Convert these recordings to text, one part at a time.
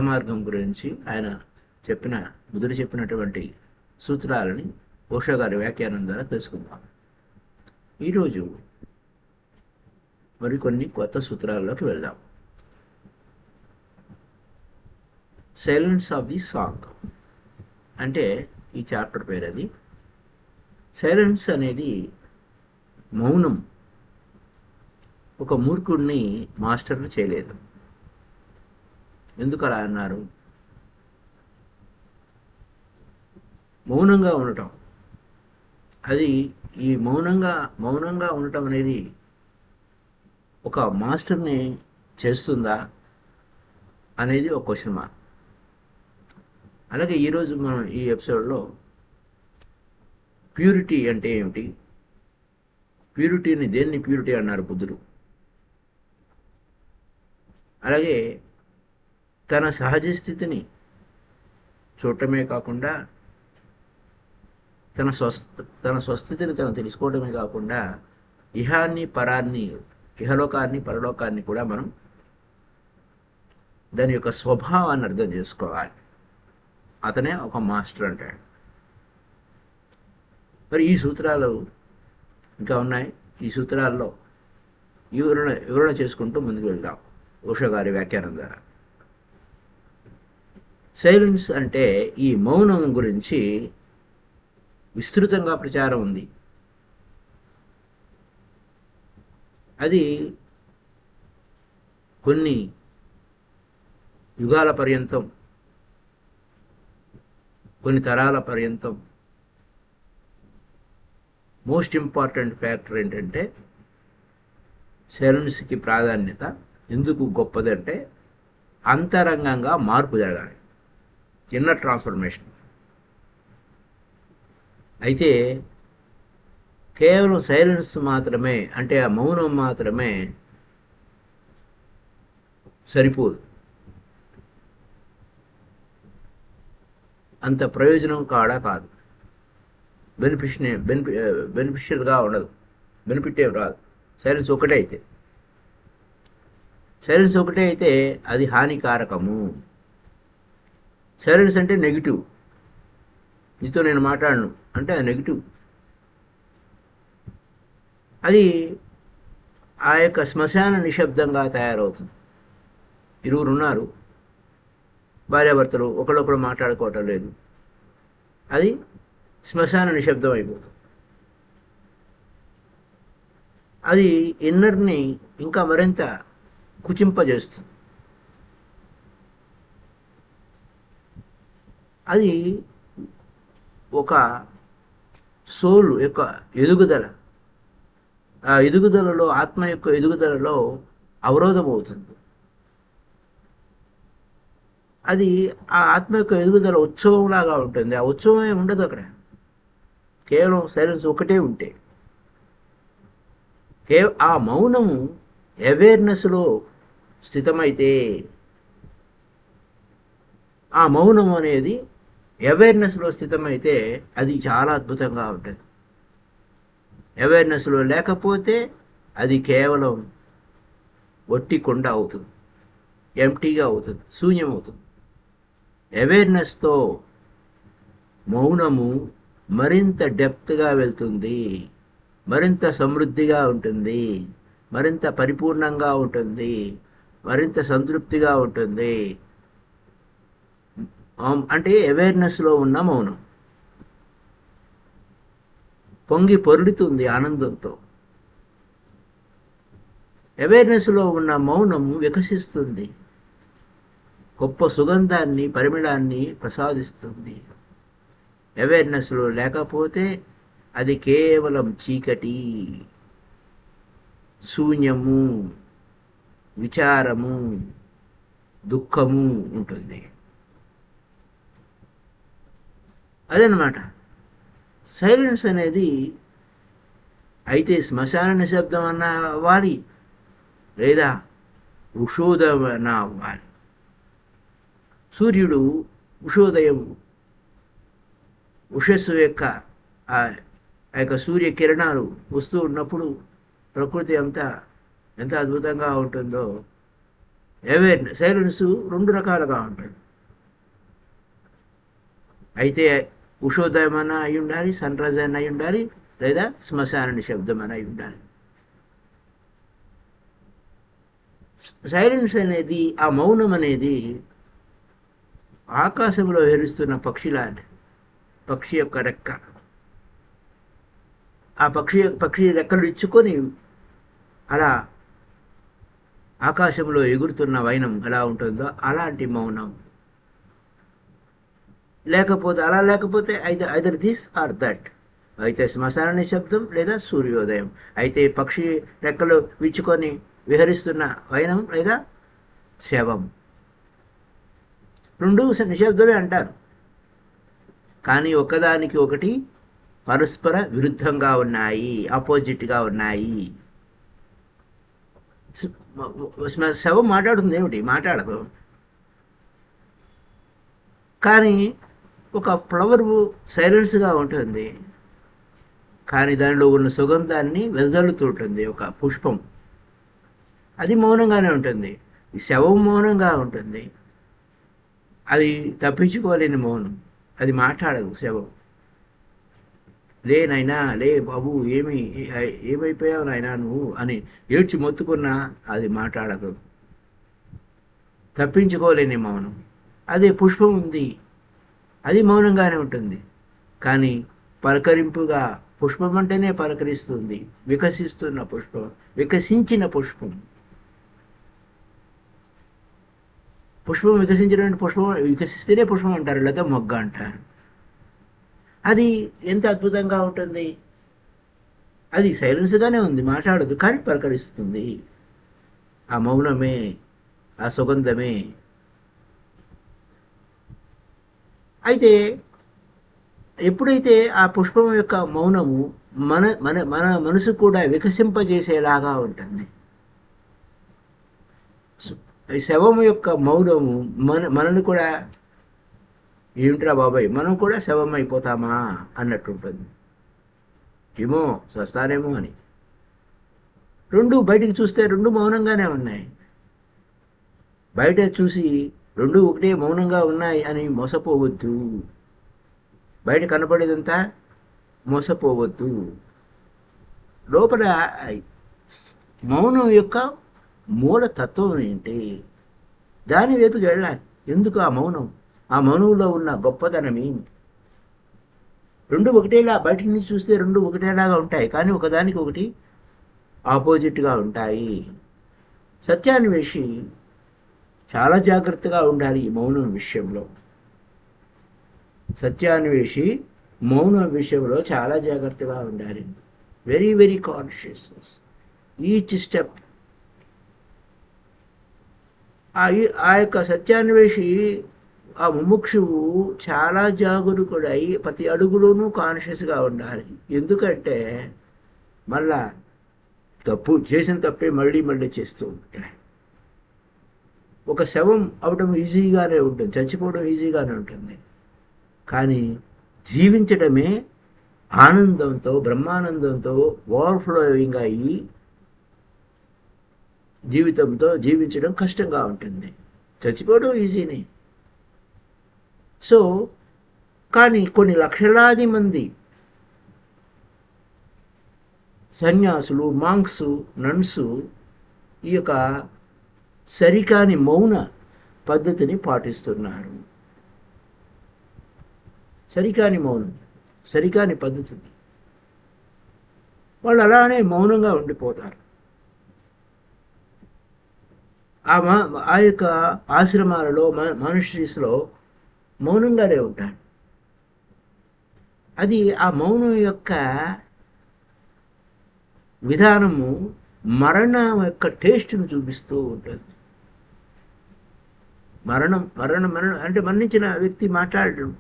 మార్గం గురించి ఆయన చెప్పినటువంటి సూత్రాలని ఓషో గారి వ్యాఖ్యానం ద్వారా తెలుసుకుందాం. ఈరోజు మరికొన్ని కొత్త సూత్రాల్లోకి వెళ్దాం. సైలెన్స్ ఆఫ్ ది సాంగ్ అంటే ఈ చాప్టర్ పేరు. అది సైలెన్స్ అనేది మౌనం ఒక మూర్ఖుడిని మాస్టర్ని చేయలేదు. ఎందుకు అలా అన్నారు? మౌనంగా ఉండటం, అది ఈ మౌనంగా ఉండటం అనేది ఒక మాస్టర్ని చేస్తుందా అనేది ఒక క్వశ్చన్ మార్క్. అలాగే ఈరోజు మనం ఈ ఎపిసోడ్లో ప్యూరిటీ అంటే ఏమిటి, ప్యూరిటీని దేన్ని ప్యూరిటీ అన్నారు బుద్ధుడు, అలాగే తన సహజ స్థితిని చూడటమే కాకుండా తన స్వస్థితిని తను తెలుసుకోవడమే కాకుండా ఇహలోకాన్ని పరలోకాన్ని కూడా మనం దాని యొక్క స్వభావాన్ని అర్థం చేసుకోవాలి. అతనే ఒక మాస్టర్ అంటాడు. మరి ఈ సూత్రాలు ఇంకా ఉన్నాయి. ఈ సూత్రాల్లో వివరణ చేసుకుంటూ ముందుకు వెళ్దాం ఓషో గారి వ్యాఖ్యానం ద్వారా. సైలెన్స్ అంటే ఈ మౌనం గురించి విస్తృతంగా ప్రచారం ఉంది. అది కొన్ని యుగాల పర్యంతం, కొన్ని తరాల పర్యంతం మోస్ట్ ఇంపార్టెంట్ ఫ్యాక్టర్ ఏంటంటే సైలెన్స్కి ప్రాధాన్యత ఎందుకు గొప్పదంటే అంతరంగంగా మార్పు జరగాలి, ఇన్నర్ ట్రాన్స్ఫర్మేషన్. అయితే కేవలం సైలెన్స్ మాత్రమే అంటే ఆ మౌనం మాత్రమే సరిపోదు, అంత ప్రయోజనం కాదు, బెనిఫిషియల్గా ఉండదు, బెనిఫిట్ ఏం రాదు. సైలెన్స్ ఒకటే అయితే అది హానికారకము. సైలెన్స్ అంటే నెగిటివ్. నీతో నేను మాట్లాడను అంటే అది నెగిటివ్. అది ఆ యొక్క శ్మశాన నిశ్శబ్దంగా తయారవుతుంది. ఇరువురు ఉన్నారు, భార్యాభర్తలు, ఒకళ్ళొకరు మాట్లాడుకోవటం లేదు, అది శ్మశాన నిశ్శబ్దం అయిపోతుంది. అది ఇన్నర్ని ఇంకా మరింత కుచింపజేస్తుంది. అది ఒక సోల్ యొక్క ఎదుగుదల, ఆ ఎదుగుదలలో, ఆత్మ యొక్క ఎదుగుదలలో అవరోధం అవుతుంది. అది ఆ ఆత్మ యొక్క ఎదుగుదల ఉత్సవంలాగా ఉంటుంది. ఆ ఉత్సవమే ఉండదు అక్కడ, కేవలం సైలెన్స్ ఒకటే ఉంటే. ఆ మౌనము అవేర్నెస్లో స్థితమైతే, ఆ మౌనం అనేది అవేర్నెస్లో స్థితమైతే అది చాలా అద్భుతంగా ఉంటుంది. అవేర్నెస్లో లేకపోతే అది కేవలం వట్టి కొండ అవుతుంది, ఎంటీగా అవుతుంది, శూన్యం అవుతుంది. అవేర్నెస్తో మౌనము మరింత డెప్త్గా వెళ్తుంది, మరింత సమృద్ధిగా ఉంటుంది, మరింత పరిపూర్ణంగా ఉంటుంది, మరింత సంతృప్తిగా ఉంటుంది. అంటే అవేర్నెస్లో ఉన్న మౌనం పొంగి పొరుడుతుంది ఆనందంతో. అవేర్నెస్లో ఉన్న మౌనం వికసిస్తుంది, గొప్ప సుగంధాన్ని, పరిమళాన్ని ప్రసాదిస్తుంది. అవేర్నెస్లో లేకపోతే అది కేవలం చీకటి, శూన్యము, విచారము, దుఃఖము ఉంటుంది. అదనమాట సైలెన్స్ అనేది. అయితే శ్మశాన నిశ్శబ్దం అన్న అవ్వాలి, లేదా ఉషోదయం అన్న అవ్వాలి. సూర్యుడు ఉషోదయం, ఉషస్సు యొక్క ఆ యొక్క సూర్య కిరణాలు వస్తూ ఉన్నప్పుడు ప్రకృతి ఎంత అద్భుతంగా ఉంటుందో, అవేర్నెస్ సైలెన్స్ రెండు రకాలుగా ఉంటుంది. అయితే ఉషోదయం అన్న అయి ఉండాలి, సన్ రైజ్ అన్న అయి ఉండాలి, లేదా శ్మశాన నిశ్శబ్దం అని అయి ఉండాలి. సైలెన్స్ అనేది, ఆ మౌనం అనేది ఆకాశంలో విహరిస్తున్న పక్షి లాంటి, పక్షి యొక్క రెక్క. ఆ పక్షి రెక్కలు ఇచ్చుకొని అలా ఆకాశంలో ఎగురుతున్న వైనం ఎలా ఉంటుందో అలాంటి మౌనం. లేకపోతే ఐదర్ దిస్ ఆర్ దట్. అయితే శ్మశాన నిశ్శబ్దం లేదా సూర్యోదయం. అయితే పక్షి రెక్కలు విచ్చుకొని విహరిస్తున్న వైనం లేదా శవం. రెండు నిశ్శబ్దమే అంటారు, కానీ ఒకదానికి ఒకటి పరస్పర విరుద్ధంగా ఉన్నాయి, ఆపోజిట్గా ఉన్నాయి. శవం మాట్లాడుతుంది ఏమిటి? మాట్లాడదు. కానీ ఒక ఫ్లవర్ సైలెన్స్గా ఉంటుంది, కానీ దానిలో ఉన్న సుగంధాన్ని వెదజల్లుతుంటుంది. ఒక పుష్పం అది మౌనంగానే ఉంటుంది. ఈ శవం మౌనంగా ఉంటుంది. అది తప్పించుకోలేని మౌనం. అది మాట్లాడదు శవం. లే నాయనా, లే బాబు, ఏమైపోయావు నాయనా నువ్వు అని ఏడ్చి మొత్తుకున్నా అది మాట్లాడదు. తప్పించుకోలేని మౌనం. అదే పుష్పం ఉంది, అది మౌనంగానే ఉంటుంది, కానీ పలకరింపుగా. పుష్పం అంటేనే పలకరిస్తుంది. వికసిస్తున్న పుష్పం, వికసించిన పుష్పం. పుష్పం వికసించడానికి, పుష్పం వికసిస్తేనే పుష్పం అంటారు, లేదా మొగ్గ అంటారు. అది ఎంత అద్భుతంగా ఉంటుంది. అది సైలెన్స్గానే ఉంది, మాట్లాడదు, కానీ పలకరిస్తుంది. ఆ మౌనమే, ఆ సుగంధమే. అయితే ఎప్పుడైతే ఆ పుష్పం యొక్క మౌనము మన మన మన మనసు కూడా వికసింపజేసేలాగా ఉంటుంది. శవం యొక్క మౌనము మనల్ని కూడా, ఏమిట్రా బాబాయ్ మనం కూడా శవం అయిపోతామా అన్నట్టు ఉంటుంది. ఏమో చస్తానేమో అని. రెండు బయటికి చూస్తే రెండు మౌనంగానే ఉన్నాయి. బయట చూసి రెండు ఒకటే మౌనంగా ఉన్నాయి అని మోసపోవద్దు. బయట కనపడేదంతా మోసపోవద్దు. లోపల మౌనం యొక్క మూల తత్వం ఏంటి, దాని వైపుకి వెళ్ళాలి. ఎందుకు ఆ మౌనం? ఆ మౌనంలో ఉన్న గొప్పతనం ఏమి? రెండు ఒకటేలా, బయట నుంచి చూస్తే రెండు ఒకటేలాగా ఉంటాయి, కానీ ఒకదానికి ఒకటి ఆపోజిట్గా ఉంటాయి. సత్యాన్వేషి చాలా జాగ్రత్తగా ఉండాలి ఈ మౌనం విషయంలో. సత్యాన్వేషి మౌనం విషయంలో చాలా జాగ్రత్తగా ఉండాలి. Very very consciousness each step. ఆ యొక్క సత్యాన్వేషి, ఆ ముముక్షువు చాలా జాగరూకుడై ప్రతి అడుగులోనూ కాన్షియస్గా ఉండాలి. ఎందుకంటే మళ్ళా చేసిన తప్పే మళ్ళీ మళ్ళీ చేస్తూ ఉంటాయి. ఒక శవం అవడం ఈజీగానే ఉంటుంది, చచ్చిపోవడం ఈజీగానే ఉంటుంది, కానీ జీవించడమే ఆనందంతో, బ్రహ్మానందంతో ఓవర్ఫ్లోయింగ్ అయ్యి జీవితంతో జీవించడం కష్టంగా ఉంటుంది. చచ్చిపోవడం ఈజీనే. సో కానీ కొన్ని లక్షలాది మంది సన్యాసులు, మాంక్స్, నన్స్ ఈ యొక్క సరికాని మౌన పద్ధతిని పాటిస్తున్నారు. సరికాని మౌనం, సరికాని పద్ధతి. వాళ్ళు అలానే మౌనంగా ఉండిపోతారు. ఆ యొక్క ఆశ్రమాలలో, మానిస్ట్రీస్లో మౌనంగానే ఉంటారు. అది ఆ మౌనం యొక్క విధానము మరణం యొక్క టేస్ట్ను చూపిస్తూ ఉంటుంది. మరణం అంటే మరణించిన వ్యక్తి మాట్లాడడం.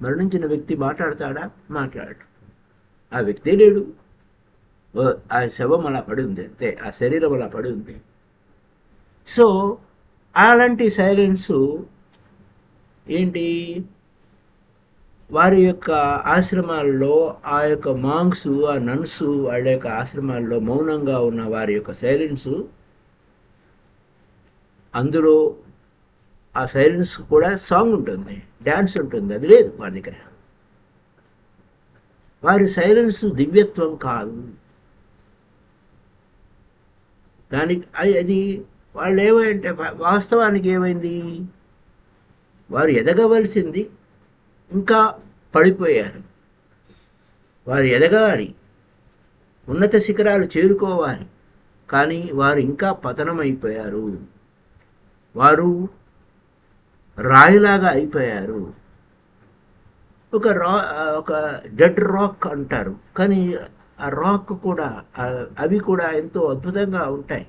మరణించిన వ్యక్తి మాట్లాడతాడా? మాట్లాడు. ఆ వ్యక్తే లేడు, ఆ శవం అలా పడి ఉంది అంతే, ఆ శరీరం అలా పడి ఉంది. సో అలాంటి సైలెన్సు ఏంటి, వారి యొక్క ఆశ్రమాల్లో, ఆ యొక్క మాంగ్స్, ఆ నన్స్ వాళ్ళ యొక్క ఆశ్రమాల్లో మౌనంగా ఉన్న వారి యొక్క సైలెన్సు అందులో ఆ సైలెన్స్ కూడా సాంగ్ ఉంటుంది, డ్యాన్స్ ఉంటుంది. అది లేదు వారి దగ్గర. వారి సైలెన్స్ దివ్యత్వం కాదు. దానికి అది వాళ్ళు ఏమంటే వాస్తవానికి ఏమైంది, వారు ఎదగవలసింది ఇంకా పడిపోయారు. వారు ఎదగాలి, ఉన్నత శిఖరాలు చేరుకోవాలి, కానీ వారు ఇంకా పతనమైపోయారు. వారు రాయిలాగా అయిపోయారు. ఒక డెడ్ రాక్ అంటారు, కానీ ఆ రాక్ కూడా అవి కూడా ఎంతో అద్భుతంగా ఉంటాయి,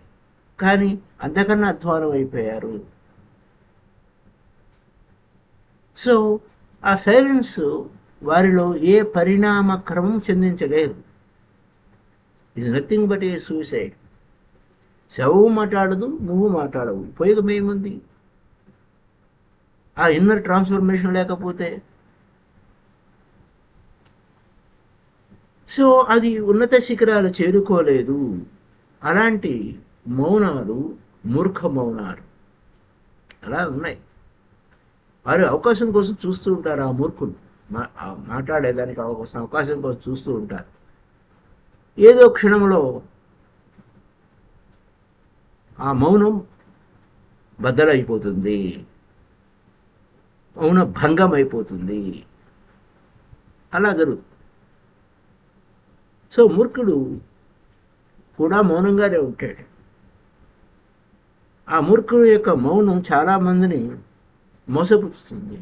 కానీ అంతకన్నా అధ్వానం అయిపోయారు. సో ఆ సైలెన్స్ వారిలో ఏ పరిణామ క్రమం చెందించలేదు. It is nothing but a suicide. శవము మాట్లాడదు, నువ్వు మాట్లాడవు, ఉపయోగం ఏముంది? ఆ ఇన్నర్ ట్రాన్స్ఫర్మేషన్ లేకపోతే. సో అది ఉన్నత శిఖరాలు చేరుకోలేదు. అలాంటి మౌనాలు మూర్ఖ మౌనాలు అలా ఉన్నాయి. వారు అవకాశం కోసం చూస్తూ ఉంటారు. ఆ మూర్ఖులు మాట్లాడేదానికి అవకాశం కోసం చూస్తూ ఉంటారు. ఏదో క్షణంలో ఆ మౌనం బద్దలైపోతుంది, మౌన భంగం అయిపోతుంది. అలా జరుగుతుంది. సో మూర్ఖుడు కూడా మౌనంగానే ఉంటాడు. ఆ మూర్ఖుడు యొక్క మౌనం చాలామందిని మోసపుచ్చుతుంది.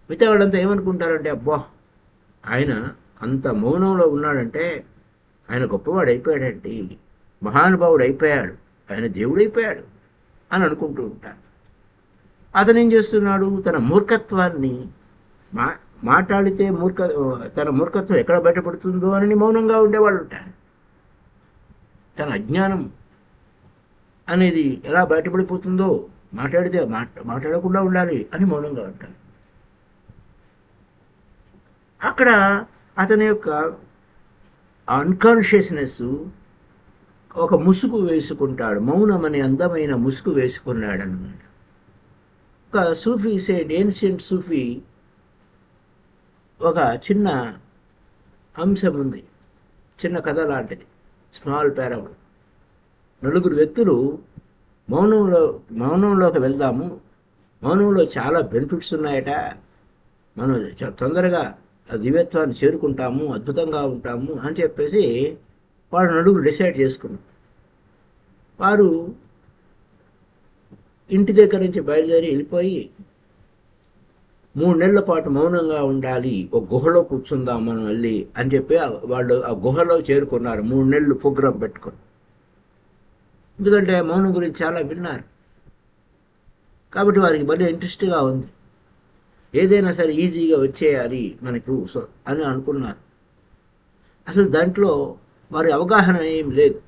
మిగతా వాళ్ళంతా ఏమనుకుంటారంటే, అబ్బా ఆయన అంత మౌనంలో ఉన్నాడంటే ఆయన గొప్పవాడు అయిపోయాడండి, మహానుభావుడు అయిపోయాడు, ఆయన దేవుడు అయిపోయాడు అని అనుకుంటూ ఉంటాడు. అతను ఏం చేస్తున్నాడు, తన మూర్ఖత్వాన్ని మాట్లాడితే తన మూర్ఖత్వం ఎక్కడ బయటపడుతుందో అని మౌనంగా ఉండేవాళ్ళు ఉంటారు. తన అజ్ఞానం అనేది ఎలా బయటపడిపోతుందో మాట్లాడితే మాట్లాడకుండా ఉండాలి అని మౌనంగా ఉంటారు. అక్కడ అతని యొక్క అన్కాన్షియస్నెస్ ఒక ముసుగు వేసుకుంటాడు. మౌనం అనే అందమైన ముసుగు వేసుకున్నాడు అన్నమాట. ఒక సూఫీ సైడ్, ఏన్షియంట్ సూఫీ ఒక చిన్న అంశం ఉంది, చిన్న కథ లాంటిది, స్మాల్ పారాబుల్. నలుగురు వ్యక్తులు మౌనంలోకి వెళ్దాము, మౌనంలో చాలా బెనిఫిట్స్ ఉన్నాయట, మనం తొందరగా దివ్యత్వాన్ని చేరుకుంటాము, అద్భుతంగా ఉంటాము అని చెప్పేసి వాడు నలుగురు డిసైడ్ చేసుకున్నారు. వారు ఇంటి దగ్గర నుంచి బయలుదేరి వెళ్ళిపోయి 3 నెలల పాటు మౌనంగా ఉండాలి, ఒక గుహలో కూర్చుందాం మనం వెళ్ళి అని చెప్పి వాళ్ళు ఆ గుహలో చేరుకున్నారు. 3 నెలలు ప్రోగ్రాం పెట్టుకొని. ఎందుకంటే మౌనం గురించి చాలా విన్నారు కాబట్టి వారికి భలే ఇంట్రెస్ట్గా ఉంది. ఏదైనా సరే ఈజీగా వచ్చేయాలి మనకు అని అనుకున్నారు. అసలు దాంట్లో వారి అవగాహన ఏం లేదు.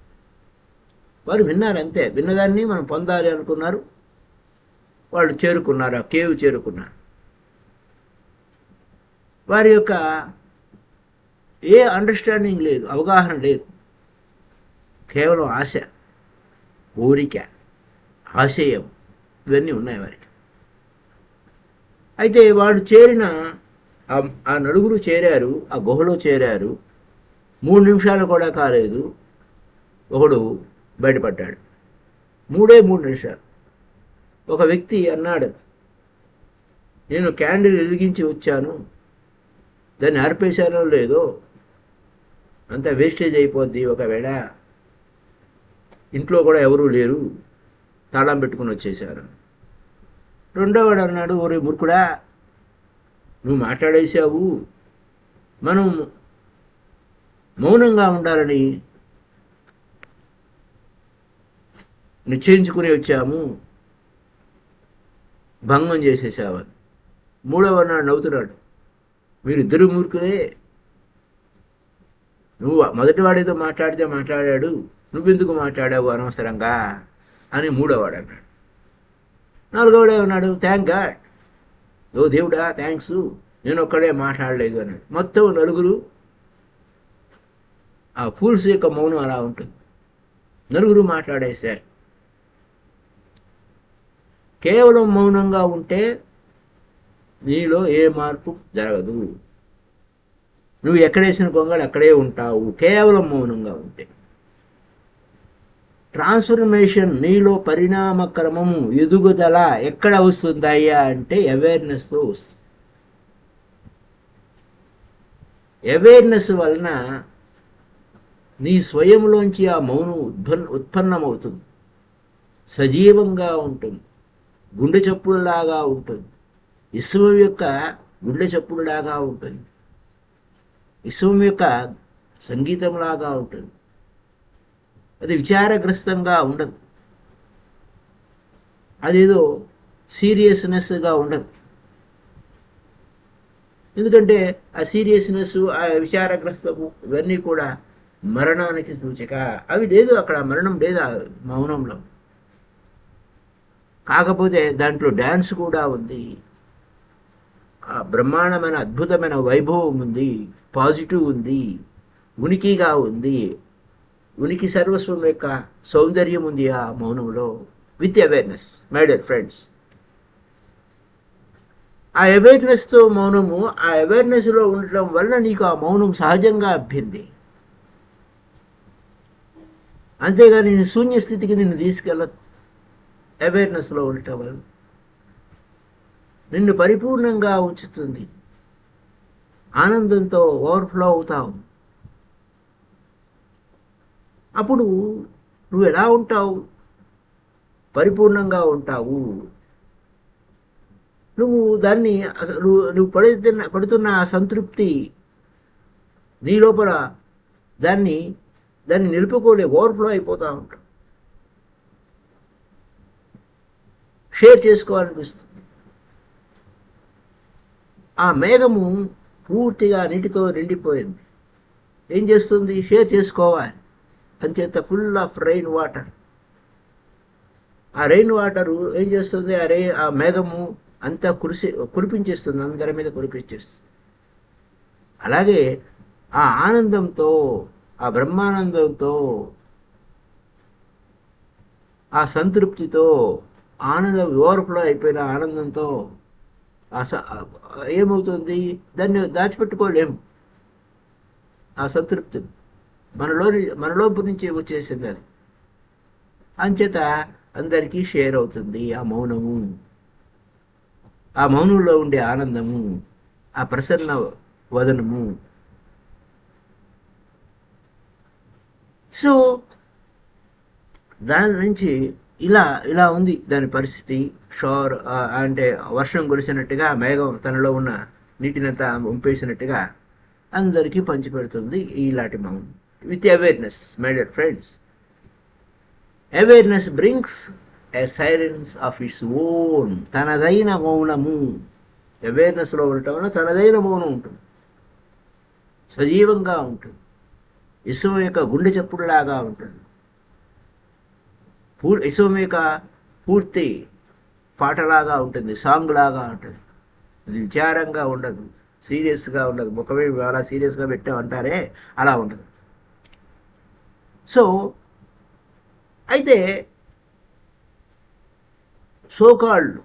వారు విన్నారు అంతే, విన్నదాన్ని మనం పొందాలి అనుకున్నారు. వాళ్ళు చేరుకున్నారు, ఆ కేవ్ చేరుకున్నారు. వారి యొక్క ఏ అండర్స్టాండింగ్ లేదు, అవగాహన లేదు, కేవలం ఆశ, కోరిక, ఆశయం ఇవన్నీ ఉన్నాయి వారికి. అయితే వాడు చేరిన ఆ నలుగురు చేరారు, ఆ గుహలో చేరారు. 3 నిమిషాలు కూడా కాలేదు, ఒకడు బయటపడ్డాడు. 3 నిమిషాలు. ఒక వ్యక్తి అన్నాడు, నేను క్యాండిల్ వెలిగించి వచ్చాను, దాన్ని ఆర్పేశానో లేదో అంత వేస్టేజ్ అయిపోద్ది, ఒకవేళ ఇంట్లో కూడా ఎవరూ లేరు, తాళం పెట్టుకుని వచ్చేసారు. రెండోవాడు అన్నాడు, ఓరే మూర్ఖుడా, నువ్వు మాట్లాడేసావు, మనం మౌనంగా ఉండాలని నిశ్చయించుకుని వచ్చాము, భంగం చేసేసావని. మూడవ నాడు నవ్వుతున్నాడు, మీరిద్దరు మూర్ఖులే, నువ్వు మొదటివాడితో మాట్లాడాడు, నువ్వెందుకు మాట్లాడావు అనవసరంగా అని మూడోవాడు అన్నాడు. నాలుగోడే ఉన్నాడు, థ్యాంక్ గాడ్, ఓ దేవుడా థ్యాంక్స్, నేను ఒక్కడే మాట్లాడలేదు అన్నాడు. మొత్తం నలుగురు, ఆ ఫూల్స్ యొక్క మౌనం అలా ఉంటుంది, నలుగురు మాట్లాడేశారు. కేవలం మౌనంగా ఉంటే నీలో ఏ మార్పు జరగదు. నువ్వు ఎక్కడేసిన గొంగళి అక్కడే ఉంటావు కేవలం మౌనంగా ఉంటే. ట్రాన్స్ఫర్మేషన్, నీలో పరిణామ క్రమము, ఎదుగుదల ఎక్కడ వస్తుందయ్యా అంటే అవేర్నెస్తో వస్తుంది. అవేర్నెస్ వలన నీ స్వయంలోంచి ఆ మౌనం ఉత్పన్నమవుతుంది, సజీవంగా ఉంటుంది, గుండె చప్పుడులాగా ఉంటుంది, విశ్వం యొక్క గుండె చప్పుడులాగా ఉంటుంది, విశ్వం యొక్క సంగీతంలాగా ఉంటుంది. అది విచారగ్రస్తంగా ఉండదు, అదేదో సీరియస్నెస్గా ఉండదు. ఎందుకంటే ఆ సీరియస్నెస్, ఆ విచారగ్రస్తము ఇవన్నీ కూడా మరణానికి సూచిక. అవి లేదు, అక్కడ మరణం లేదు ఆ మౌనంలో. కాకపోతే దాంట్లో డ్యాన్స్ కూడా ఉంది, ఆ బ్రహ్మాండమైన అద్భుతమైన వైభవం ఉంది, పాజిటివ్ ఉంది, ఉనికిగా ఉంది, ఉనికి సర్వస్వం యొక్క సౌందర్యం ఉంది ఆ మౌనంలో. With awareness my dear friends. ఆ అవేర్నెస్తో మౌనము, ఆ అవేర్నెస్లో ఉండటం వలన నీకు ఆ మౌనం సహజంగా అభ్యింది. అంతేగాని నేను శూన్యస్థితికి నిన్ను తీసుకెళ్ళదు. అవేర్నెస్లో ఉండటం వలన నిన్ను పరిపూర్ణంగా ఉంచుతుంది, ఆనందంతో ఓవర్ఫ్లో అవుతావు. అప్పుడు నువ్వు ఎలా ఉంటావు? పరిపూర్ణంగా ఉంటావు. నువ్వు దాన్ని నువ్వు పడుతున్న సంతృప్తి నీ లోపల దాన్ని నిలుపుకోలే, ఓవర్ఫ్లో అయిపోతూ ఉంటావు. షేర్ చేసుకోవాలనిపిస్తుంది. ఆ మేఘము పూర్తిగా నీటితో నిండిపోయింది. ఏం చేస్తుంది? షేర్ చేసుకోవాలి. అంచేత ఫుల్ ఆఫ్ రెయిన్ వాటర్. ఆ రెయిన్ వాటరు ఏం చేస్తుంది? ఆ మేఘము అంతా కురిపించేస్తుంది, అందరి మీద కురిపించేస్తుంది. అలాగే ఆ ఆనందంతో, ఆ బ్రహ్మానందంతో, ఆ సంతృప్తితో, ఆనందం ఓవర్ఫ్లో అయిపోయిన ఆనందంతో ఏమవుతుంది? దాన్ని దాచిపెట్టుకోలేము. ఆ సంతృప్తి మనలోపు నుంచి వచ్చేసింది. అది అంచేత అందరికీ షేర్ అవుతుంది ఆ మౌనము. ఆ మౌనంలో ఉండే ఆనందము, ఆ ప్రసన్న వదనము. సో దాని నుంచి ఇలా ఉంది దాని పరిస్థితి. షోర్ అంటే వర్షం కురిసినట్టుగా మేఘం తనలో ఉన్న నీటినంతా వంపేసినట్టుగా అందరికీ పంచిపెడుతుంది ఇలాంటి మౌనం. With awareness my dear friends. Awareness brings a silence of its own. తనదైన మౌనము. అవేర్నెస్లో ఉండటం వల్ల తనదైన మౌనం ఉంటుంది, సజీవంగా ఉంటుంది, విశ్వం యొక్క గుండె చప్పుడులాగా ఉంటుంది, విశ్వం యొక్క పూర్తి పాటలాగా ఉంటుంది, సాంగ్ లాగా ఉంటుంది. అది విచారంగా ఉండదు, సీరియస్గా ఉండదు. ముఖమే అలా సీరియస్గా పెట్టామంటారే అలా ఉండదు. సో అయితే సోకాళ్ళు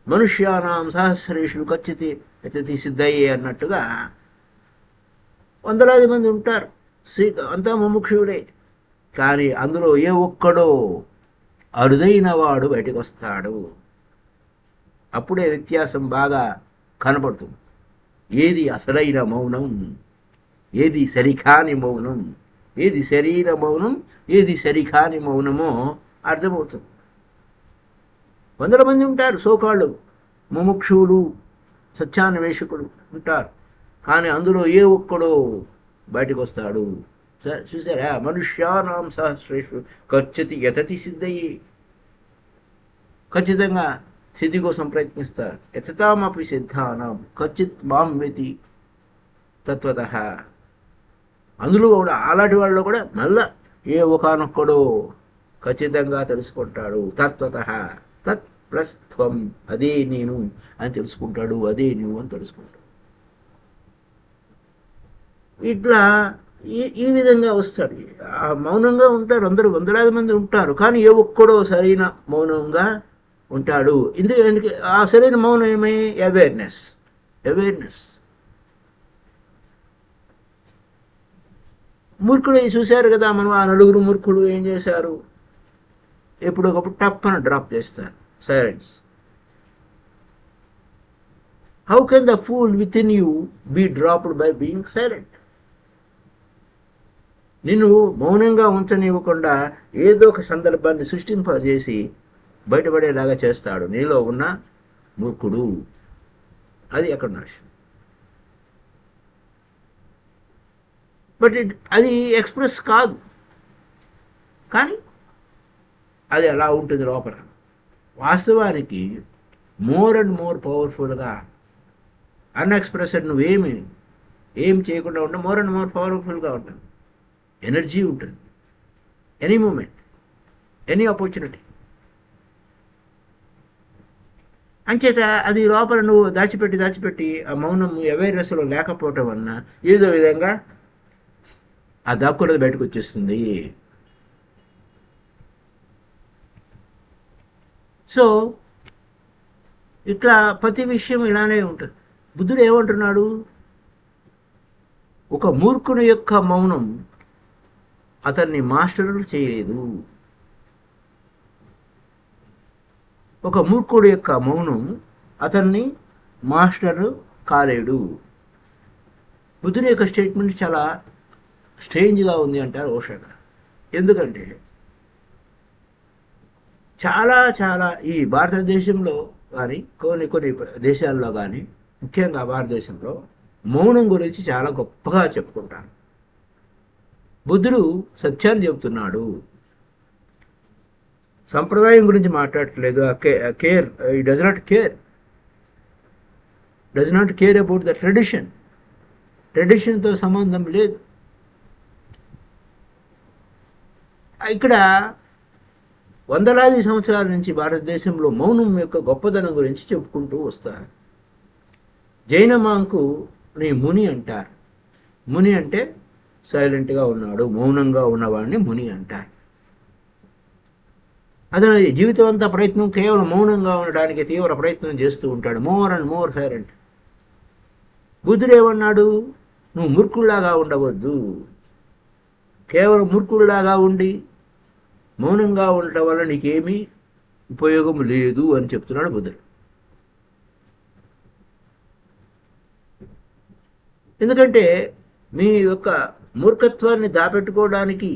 మనుష్యానాం సహస్రేషు కచ్చితి యతతి సిద్ధయ్యే అన్నట్టుగా వందలాది మంది ఉంటారు, అంతా ముముక్షుడే. కానీ అందులో ఏ ఒక్కడో అరుదైన వాడు బయటకు వస్తాడు. అప్పుడే వ్యత్యాసం బాగా కనపడుతుంది. ఏది అసలైన మౌనం, ఏది సరికాని మౌనం, ఏది శరీర మౌనం, ఏది సరికాని మౌనమో అర్థమవుతుంది. వందల మంది ఉంటారు సోకాళ్ళు ముముక్షువులు, సత్యాన్వేషకులు ఉంటారు. కానీ అందులో ఏ ఒక్కడో బయటకు వస్తాడు. చూసారా? మనుష్యానాం సహస్రేషు కచ్చితి యతతి సిద్ధయ్యే. ఖచ్చితంగా సిద్ధి కోసం ప్రయత్నిస్తారు. యతతామపి సిద్ధానాం కచ్చిత్ మాం వెతి తత్వతః. అందులో కూడా అలాంటి వాళ్ళు కూడా మళ్ళా ఏ ఒకనొక్కడో ఖచ్చితంగా తెలుసుకుంటాడు. తత్వతః, తత్ ప్లస్ త్వం, అదే నేను అని తెలుసుకుంటాడు, అదే నువ్వు అని తెలుసుకుంటాడు. ఇట్లా ఈ విధంగా వస్తాడు. మౌనంగా ఉంటారు అందరూ, వందలాది మంది ఉంటారు. కానీ ఏ ఒక్కడో సరైన మౌనంగా ఉంటాడు. ఎందుకు ఆ సరైన మౌనం ఏమై అవేర్నెస్. మూర్ఖుడు చూశారు కదా మనం, ఆ నలుగురు మూర్ఖుడు ఏం చేశారు, ఎప్పుడు ఒకప్పుడు టప్ అని డ్రాప్ చేస్తారు silence. How can the fool within you be dropped by being silent? నిన్ను మౌనంగా ఉంచనివ్వకుండా ఏదో ఒక సందర్భాన్ని సృష్టింపజేసి బయటపడేలాగా చేస్తాడు నీలో ఉన్న మూర్ఖుడు. అది అక్కడ విషయం. బట్ అది ఎక్స్ప్రెస్ కాదు, కానీ అది అలా ఉంటుంది లోపల. వాస్తవానికి మోర్ అండ్ మోర్ పవర్ఫుల్గా అన్ఎక్స్ప్రెస్డ్ ఏం చేయకుండా ఉంటే మోర్ అండ్ మోర్ పవర్ఫుల్గా ఉంటుంది. ఎనర్జీ ఉంటుంది, ఎనీ మూమెంట్, ఎనీ ఆపర్చునిటీ. అంచేత అది లోపల నువ్వు దాచిపెట్టి ఆ మౌనం అవేర్నెస్లో లేకపోవటం వలన ఏదో విధంగా ఆ దాక్కున్నది బయటకు వచ్చేస్తుంది. సో ఇట్లా ప్రతి విషయం ఇలానే ఉంటుంది. బుద్ధుడు ఏమంటున్నాడు, ఒక మూర్ఖుని యొక్క మౌనం అతన్ని మాస్టర్ చేయలేదు. ఒక మూర్ఖుడు యొక్క మౌనం అతన్ని మాస్టర్ కాలేడు. బుద్ధుని యొక్క స్టేట్మెంట్ చాలా స్ట్రేంజ్గా ఉంది అంటారు ఓషో గారు. ఎందుకంటే చాలా ఈ భారతదేశంలో కానీ కొన్ని దేశాల్లో కానీ, ముఖ్యంగా భారతదేశంలో మౌనం గురించి చాలా గొప్పగా చెప్పుకుంటారు. బుద్ధుడు సత్యాన్ని చెబుతున్నాడు, సంప్రదాయం గురించి మాట్లాడట్లేదు. Care he does not care about the ట్రెడిషన్తో సంబంధం లేదు. ఇక్కడ వందలాది సంవత్సరాల నుంచి భారతదేశంలో మౌనం యొక్క గొప్పదనం గురించి చెప్పుకుంటూ వస్తారు. జైన మాంకు నీ ముని అంటారు. ముని అంటే సైలెంట్గా ఉన్నాడు, మౌనంగా ఉన్నవాడిని ముని అంటారు. అతను జీవితం అంతా ప్రయత్నం కేవలం మౌనంగా ఉండడానికి తీవ్ర ప్రయత్నం చేస్తూ ఉంటాడు, మోర్ అండ్ మోర్ సైలెంట్. బుద్ధుడు ఏమన్నాడు, నువ్వు మూర్ఖుల్లాగా ఉండవద్దు, కేవలం మూర్ఖుల్లాగా ఉండి మౌనంగా ఉండటం వల్ల నీకేమీ ఉపయోగం లేదు అని చెప్తున్నాడు బుద్ధుడు. ఎందుకంటే మీ యొక్క మూర్ఖత్వాన్ని దాపెట్టుకోవడానికి,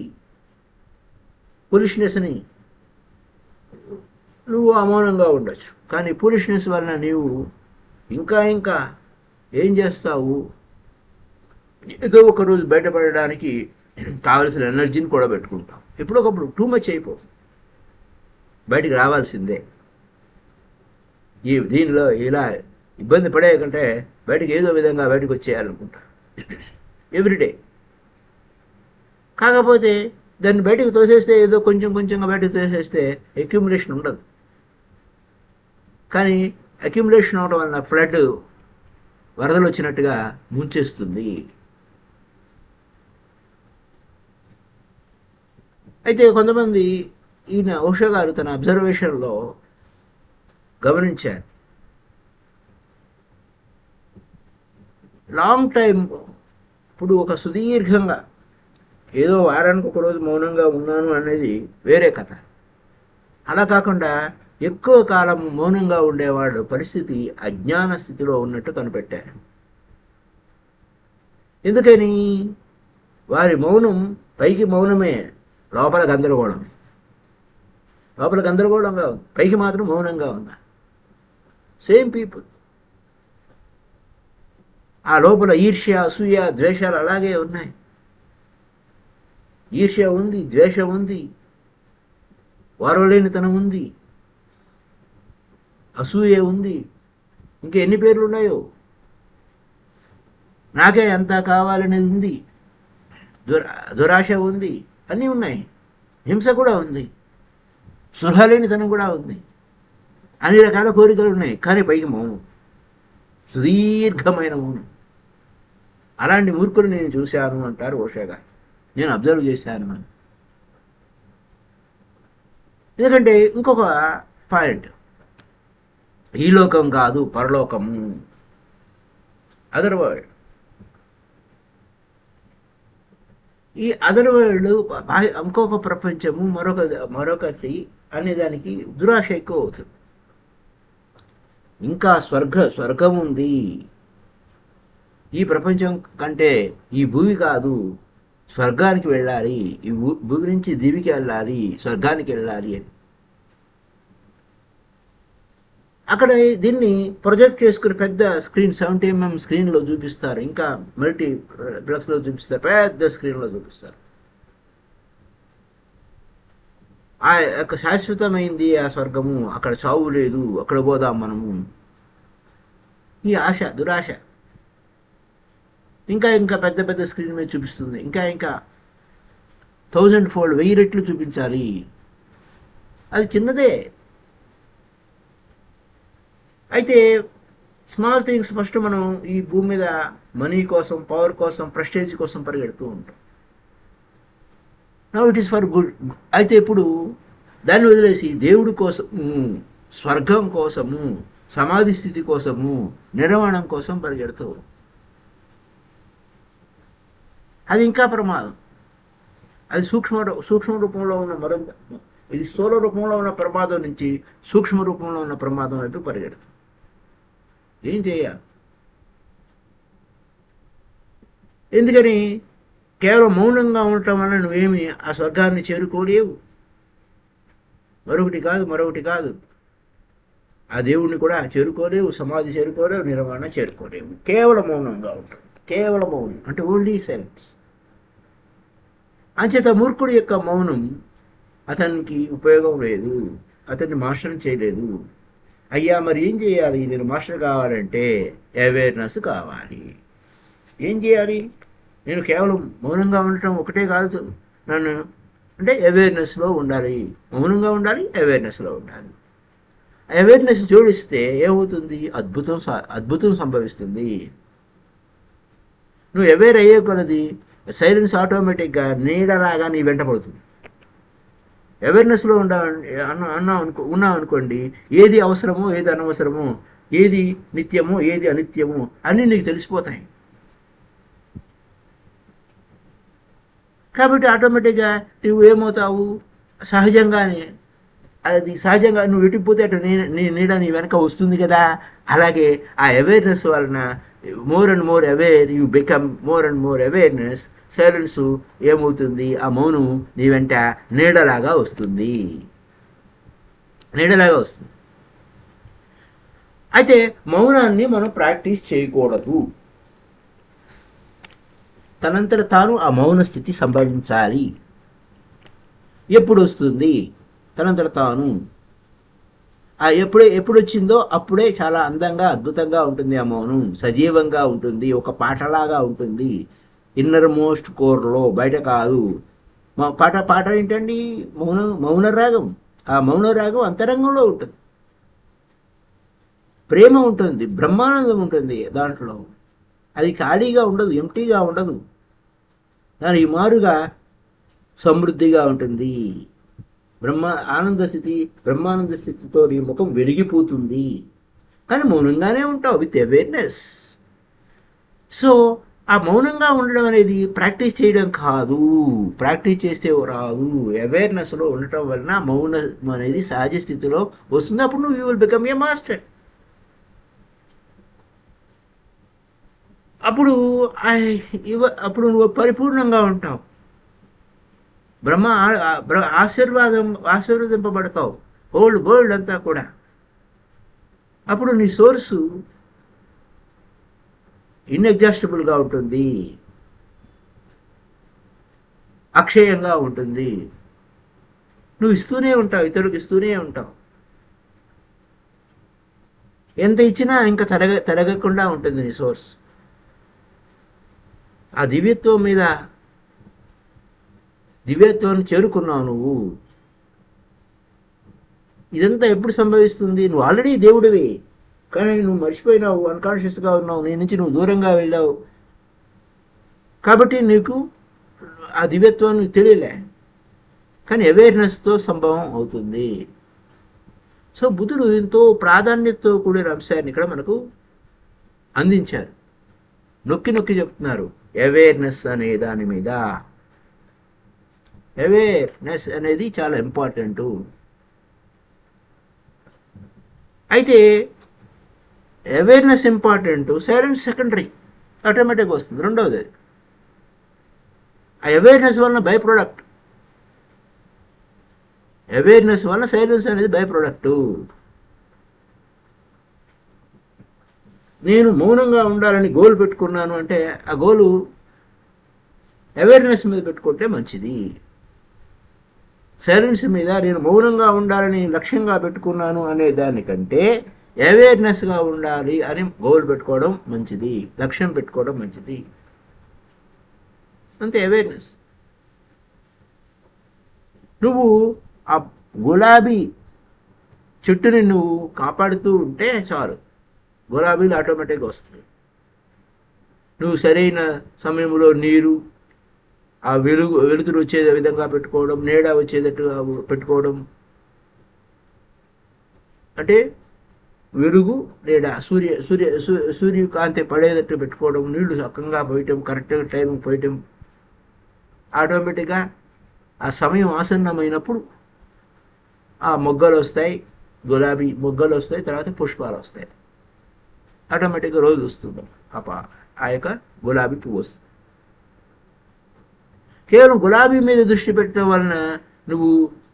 ఫూలిష్నెస్ని, నువ్వు అమౌనంగా ఉండొచ్చు, కానీ ఫూలిష్నెస్ వలన నీవు ఇంకా ఏం చేస్తావు, ఏదో ఒక రోజు బయటపడడానికి కావలసిన ఎనర్జీని కూడా పెట్టుకుంటాం. ఎప్పుడొకప్పుడు టూ మచ్ అయిపోతుంది, బయటికి రావాల్సిందే. దీనిలో ఇలా ఇబ్బంది పడే కంటే బయటకు ఏదో విధంగా బయటకు వచ్చేయాలనుకుంటా ఎవ్రీడే. కాకపోతే దాన్ని బయటకు తోసేస్తే, ఏదో కొంచెంగా బయటకు తోసేస్తే అక్యుములేషన్ ఉండదు. కానీ అక్యుములేషన్ అవడం వలన ఫ్లడ్ వరదలు వచ్చినట్టుగా ముంచేస్తుంది. అయితే కొంతమంది ఈయన ఓషో గారు తన అబ్జర్వేషన్లో గమనించారు, లాంగ్ టైం, ఇప్పుడు ఒక సుదీర్ఘంగా ఏదో వారానికి ఒక రోజు మౌనంగా ఉన్నాను అనేది వేరే కథ. అలా కాకుండా ఎక్కువ కాలం మౌనంగా ఉండేవాడు పరిస్థితి అజ్ఞాన స్థితిలో ఉన్నట్టు కనిపెట్టారు. ఎందుకని? వారి మౌనం పైకి మౌనమే, లోపల గందరగోళంగా ఉంది, పైకి మాత్రం మౌనంగా ఉందా. సేమ్ పీపుల్, ఆ లోపల ఈర్ష్య, అసూయ, ద్వేషాలు అలాగే ఉన్నాయి. ఈర్ష్య ఉంది, ద్వేషం ఉంది, వారవలేనితనం ఉంది, అసూయ ఉంది, ఇంకా ఎన్ని పేర్లు ఉన్నాయో. నాకే అంతా కావాలనేది ఉంది, దురాశ ఉంది, అన్నీ ఉన్నాయి. హింస కూడా ఉంది, సుఖలేనితనం కూడా ఉంది, అన్ని రకాల కోరికలు ఉన్నాయి. కానీ పైకి మౌనం, సుదీర్ఘమైన మౌనం. అలాంటి మూర్ఖులు నేను చూశాను అంటారు ఓషో గారు, నేను అబ్జర్వ్ చేశాను అని. ఎందుకంటే ఇంకొక పాయింట్, ఈ లోకం కాదు, పరలోకము, అదర్ వరల్డ్. ఈ అదర్ వరల్డ్ ఇంకొక ప్రపంచము, మరొకటి అనే దానికి దురాశ ఎక్కువ అవుతుంది. ఇంకా స్వర్గం ఉంది, ఈ ప్రపంచం కంటే ఈ భూమి కాదు, స్వర్గానికి వెళ్ళాలి, ఈ భూమి నుంచి దివికి వెళ్ళాలి, స్వర్గానికి వెళ్ళాలి అని అక్కడ దీన్ని ప్రొజెక్ట్ చేసుకుని పెద్ద స్క్రీన్ 70mm స్క్రీన్లో చూపిస్తారు, ఇంకా మల్టీప్లెక్స్లో చూపిస్తారు, పెద్ద స్క్రీన్లో చూపిస్తారు. ఆ యొక్క శాశ్వతమైంది ఆ స్వర్గము, అక్కడ చావు లేదు, అక్కడ పోదాం మనము. ఈ ఆశ, దురాశ ఇంకా ఇంకా పెద్ద పెద్ద స్క్రీన్ మీద చూపిస్తుంది, ఇంకా ఇంకా 1000 fold 1000 రెట్లు చూపించాలి. అది చిన్నదే. అయితే స్మాల్ థింగ్స్ ఫస్ట్ మనం ఈ భూమి మీద మనీ కోసం, పవర్ కోసం, ప్రెస్టేజ్ కోసం పరిగెడుతూ ఉంటాం. Now it is for good. అయితే ఇప్పుడు దాన్ని వదిలేసి దేవుడి కోసము, స్వర్గం కోసము, సమాధి స్థితి కోసము, నిర్వాణం కోసం పరిగెడుతూ, అది ఇంకా ప్రమాదం. అది సూక్ష్మ రూపంలో ఉన్న మరొక, ఇది స్థూల రూపంలో ఉన్న ప్రమాదం నుంచి సూక్ష్మ రూపంలో ఉన్న ప్రమాదం వైపు పరిగెడుతుంది. ఏం చేయాలి? ఎందుకని? కేవలం మౌనంగా ఉండటం వల్ల నువ్వేమి ఆ స్వర్గాన్ని చేరుకోలేవు. మరొకటి కాదు, ఆ దేవుణ్ణి కూడా చేరుకోలేవు, సమాధి చేరుకోలేవు, నిర్వాణ చేరుకోలేవు. కేవలం మౌనంగా ఉంటుంది. కేవలం మౌనం అంటే ఓన్లీ సైలెన్స్. అంచేత మూర్ఖుడి యొక్క మౌనం అతనికి ఉపయోగం లేదు, అతన్ని మాస్టర్ చేయలేదు. అయ్యా మరి ఏం చేయాలి? నేను మాస్టర్ కావాలంటే అవేర్నెస్ కావాలి. ఏం చేయాలి? నేను కేవలం మౌనంగా ఉండటం ఒకటే కాదు, నన్ను అంటే అవేర్నెస్లో ఉండాలి. మౌనంగా ఉండాలి, అవేర్నెస్లో ఉండాలి. అవేర్నెస్ జోడిస్తే ఏమవుతుంది? అద్భుతం సంభవిస్తుంది. నువ్వు అవేర్ అయ్యే కొలది సైలెన్స్ ఆటోమేటిక్గా నీడలాగా నీ వెంట పడుతుంది. అవేర్నెస్లో ఉన్నావు అనుకోండి, ఏది అవసరమో ఏది అనవసరమో, ఏది నిత్యమో ఏది అనిత్యమో అన్నీ నీకు తెలిసిపోతాయి. కాబట్టి ఆటోమేటిక్గా నువ్వు ఏమవుతావు? సహజంగానే నువ్వు ఎటుపోతే అటు నీ నీడ నీ వెనక వస్తుంది కదా. అలాగే ఆ అవేర్నెస్ వలన more and more aware you become more and more awareness. Silence ఏమవుతుంది? ఆ మౌనం నీ వెంట నీడలాగా వస్తుంది. అయితే మౌనాన్ని మనం ప్రాక్టీస్ చేయకూడదు. తనంతట తాను ఆ మౌన స్థితి సంపాదించాలి. ఎప్పుడు వస్తుంది? తనంతట తాను. ఎప్పుడు వచ్చిందో అప్పుడే చాలా అందంగా, అద్భుతంగా ఉంటుంది. ఆ మౌనం సజీవంగా ఉంటుంది, ఒక పాటలాగా ఉంటుంది. ఇన్నర్ మోస్ట్ కోర్లో, బయట కాదు. పాట ఏంటండి? మౌన రాగం. ఆ మౌన రాగం అంతరంగంలో ఉంటుంది. ప్రేమ ఉంటుంది, బ్రహ్మానందం ఉంటుంది దాంట్లో. అది ఖాళీగా ఉండదు, ఎంటీగా ఉండదు. దానికి మారుగా సమృద్ధిగా ఉంటుంది. బ్రహ్మానంద స్థితితో నీ ముఖం వెలిగిపోతుంది. కానీ మౌనంగానే ఉంటావు విత్ అవేర్నెస్. సో ఆ మౌనంగా ఉండడం అనేది ప్రాక్టీస్ చేయడం కాదు, ప్రాక్టీస్ చేస్తే రాదు. అవేర్నెస్లో ఉండటం వలన మౌనం అనేది సహజ స్థితిలో వస్తుంది. అప్పుడు నువ్వు you will become a master. అప్పుడు నువ్వు పరిపూర్ణంగా ఉంటావు. ఆశీర్వదింపబడతావు హోల్ వరల్డ్ అంతా కూడా. అప్పుడు నీ సోర్సు ఇన్ఎగ్జాస్టిబుల్గా ఉంటుంది, అక్షయంగా ఉంటుంది. నువ్వు ఇస్తూనే ఉంటావు, ఇతరులకు ఇస్తూనే ఉంటావు. ఎంత ఇచ్చినా ఇంకా తరగకుండా ఉంటుంది నీ సోర్స్. ఆ దివ్యత్వాన్ని చేరుకున్నావు నువ్వు. ఇదంతా ఎప్పుడు సంభవిస్తుంది? నువ్వు ఆల్రెడీ దేవుడివి, కానీ నువ్వు మర్చిపోయినావు, అన్కాన్షియస్గా ఉన్నావు, నీ నుంచి నువ్వు దూరంగా వెళ్ళావు. కాబట్టి నీకు ఆ దివ్యత్వాన్ని తెలియలే. కానీ అవేర్నెస్తో సంభవం అవుతుంది. సో బుద్ధుడు ఎంతో ప్రాధాన్యతతో కూడిన అంశాన్ని ఇక్కడ మనకు అందించారు. నొక్కి నొక్కి చెప్తున్నారు అవేర్నెస్ అనే దాని మీద. అవేర్నెస్ అనేది చాలా ఇంపార్టెంట్. అయితే అవేర్నెస్ ఇంపార్టెంట్, సైలెన్స్ సెకండరీ, ఆటోమేటిక్గా వస్తుంది. రెండవది ఆ అవేర్నెస్ వలన బై ప్రోడక్ట్. అవేర్నెస్ వలన సైలెన్స్ అనేది బై ప్రోడక్టు. నేను మౌనంగా ఉండాలని గోల్ పెట్టుకున్నాను అంటే ఆ గోలు అవేర్నెస్ మీద పెట్టుకుంటే మంచిది. సైలెన్స్ మీద నేను మౌనంగా ఉండాలని లక్ష్యంగా పెట్టుకున్నాను అనే దానికంటే అవేర్నెస్గా ఉండాలి అని గోల్ పెట్టుకోవడం మంచిది, లక్ష్యం పెట్టుకోవడం మంచిది. అంతే అవేర్నెస్. నువ్వు ఆ గులాబీ చెట్టుని నువ్వు కాపాడుతూ ఉంటే చాలు, గులాబీలు ఆటోమేటిక్గా వస్తాయి. నువ్వు సరైన సమయంలో నీరు, ఆ వెలుతురు వచ్చే విధంగా పెట్టుకోవడం, నీడ వచ్చేటట్టుగా పెట్టుకోవడం, అంటే వెలుగు నీడ సూర్యకాంతి పడేటట్టు పెట్టుకోవడం, నీళ్లు చక్కగా పోయటం, కరెక్ట్గా టైం పోయటం, ఆటోమేటిక్గా ఆ సమయం ఆసన్నమైనప్పుడు ఆ మొగ్గలు వస్తాయి, గులాబీ మొగ్గలు వస్తాయి, తర్వాత పుష్పాలు వస్తాయి. ఆటోమేటిక్గా రోజు వస్తుంది, ఆ యొక్క గులాబీ పువ్వు వస్తుంది. కేవలం గులాబీ మీద దృష్టి పెట్టడం వలన నువ్వు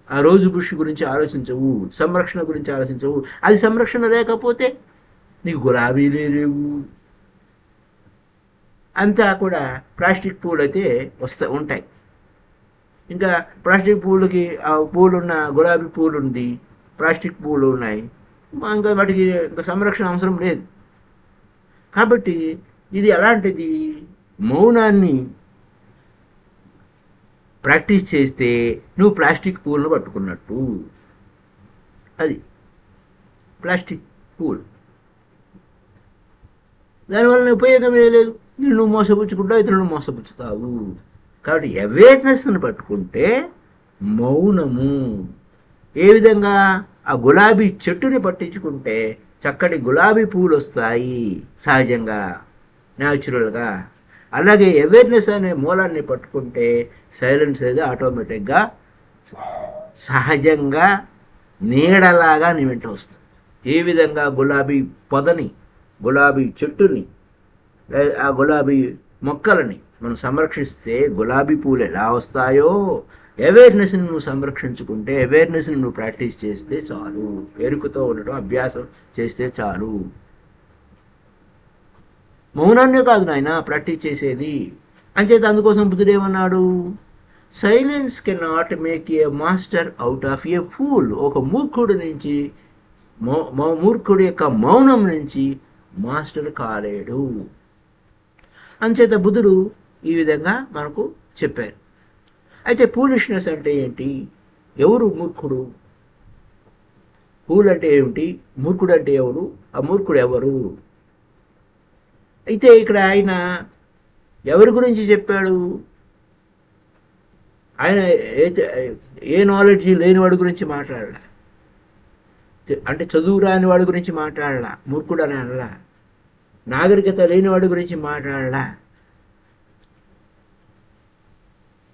ఆ రోజు బుష్ గురించి ఆలోచించవు, సంరక్షణ గురించి ఆలోచించవు. అది సంరక్షణ లేకపోతే నీకు గులాబీలే లేవు. అంతా కూడా ప్లాస్టిక్ పూలు అయితే ఉంటాయి. ఇంకా ప్లాస్టిక్ పూలకి ఆ పూలున్న గులాబీ పూలు ఉంది, ప్లాస్టిక్ పూలు ఉన్నాయి, ఇంకా వాటికి ఇంకా సంరక్షణ అవసరం లేదు. కాబట్టి ఇది అలాంటిది. మౌనాన్ని ప్రాక్టీస్ చేస్తే నువ్వు ప్లాస్టిక్ పూలను పట్టుకున్నట్టు. అది ప్లాస్టిక్ పూల్, దానివల్ల ఉపయోగమే లేదు. నువ్వు మోసపుచ్చుకుంటావు, ఇతరులను మోసపుచ్చుతావు. కాబట్టి అవేర్నెస్ని పట్టుకుంటే మౌనము. ఏ విధంగా ఆ గులాబీ చెట్టుని పట్టించుకుంటే చక్కటి గులాబీ పూలు వస్తాయి సహజంగా, న్యాచురల్గా. అలాగే అవేర్నెస్ అనే మూలాన్ని పట్టుకుంటే సైలెన్స్ అనేది ఆటోమేటిక్గా సహజంగా నీడలాగా నీ వెంట వస్తుంది. ఏ విధంగా గులాబీ పొదని, గులాబీ చెట్టుని, ఆ గులాబీ మొక్కలని మనం సంరక్షిస్తే గులాబీ పూలు ఎలా వస్తాయో, అవేర్నెస్ని నువ్వు సంరక్షించుకుంటే, అవేర్నెస్ని నువ్వు ప్రాక్టీస్ చేస్తే చాలు, ఎరుకతో ఉండడం అభ్యాసం చేస్తే చాలు. మౌనాన్నే కాదు నాయన ప్రాక్టీస్ చేసేది. అంచేత అందుకోసం బుద్ధుడు ఏమన్నాడు? Silence can not make a master out of A pool. ఒక మూర్ఖుడి నుంచి, మూర్ఖుడి యొక్క మౌనం నుంచి మాస్టర్ కాలేడు. అంచేత బుద్ధుడు ఈ విధంగా మనకు చెప్పారు. అయితే ఫూలిష్నెస్ అంటే ఏంటి? ఎవరు మూర్ఖుడు? ఫూల్ అంటే ఏమిటి? మూర్ఖుడు అంటే ఎవరు? ఆ మూర్ఖుడు ఎవరు? అయితే ఇక్కడ ఆయన ఎవరి గురించి చెప్పాడు? ఆయన ఏ నాలెడ్జ్ లేనివాడి గురించి మాట్లాడాల, అంటే చదువు రాని వాడి గురించి మాట్లాడాల, మూర్ఖుడు అని అనలా. నాగరికత లేనివాడి గురించి మాట్లాడాల.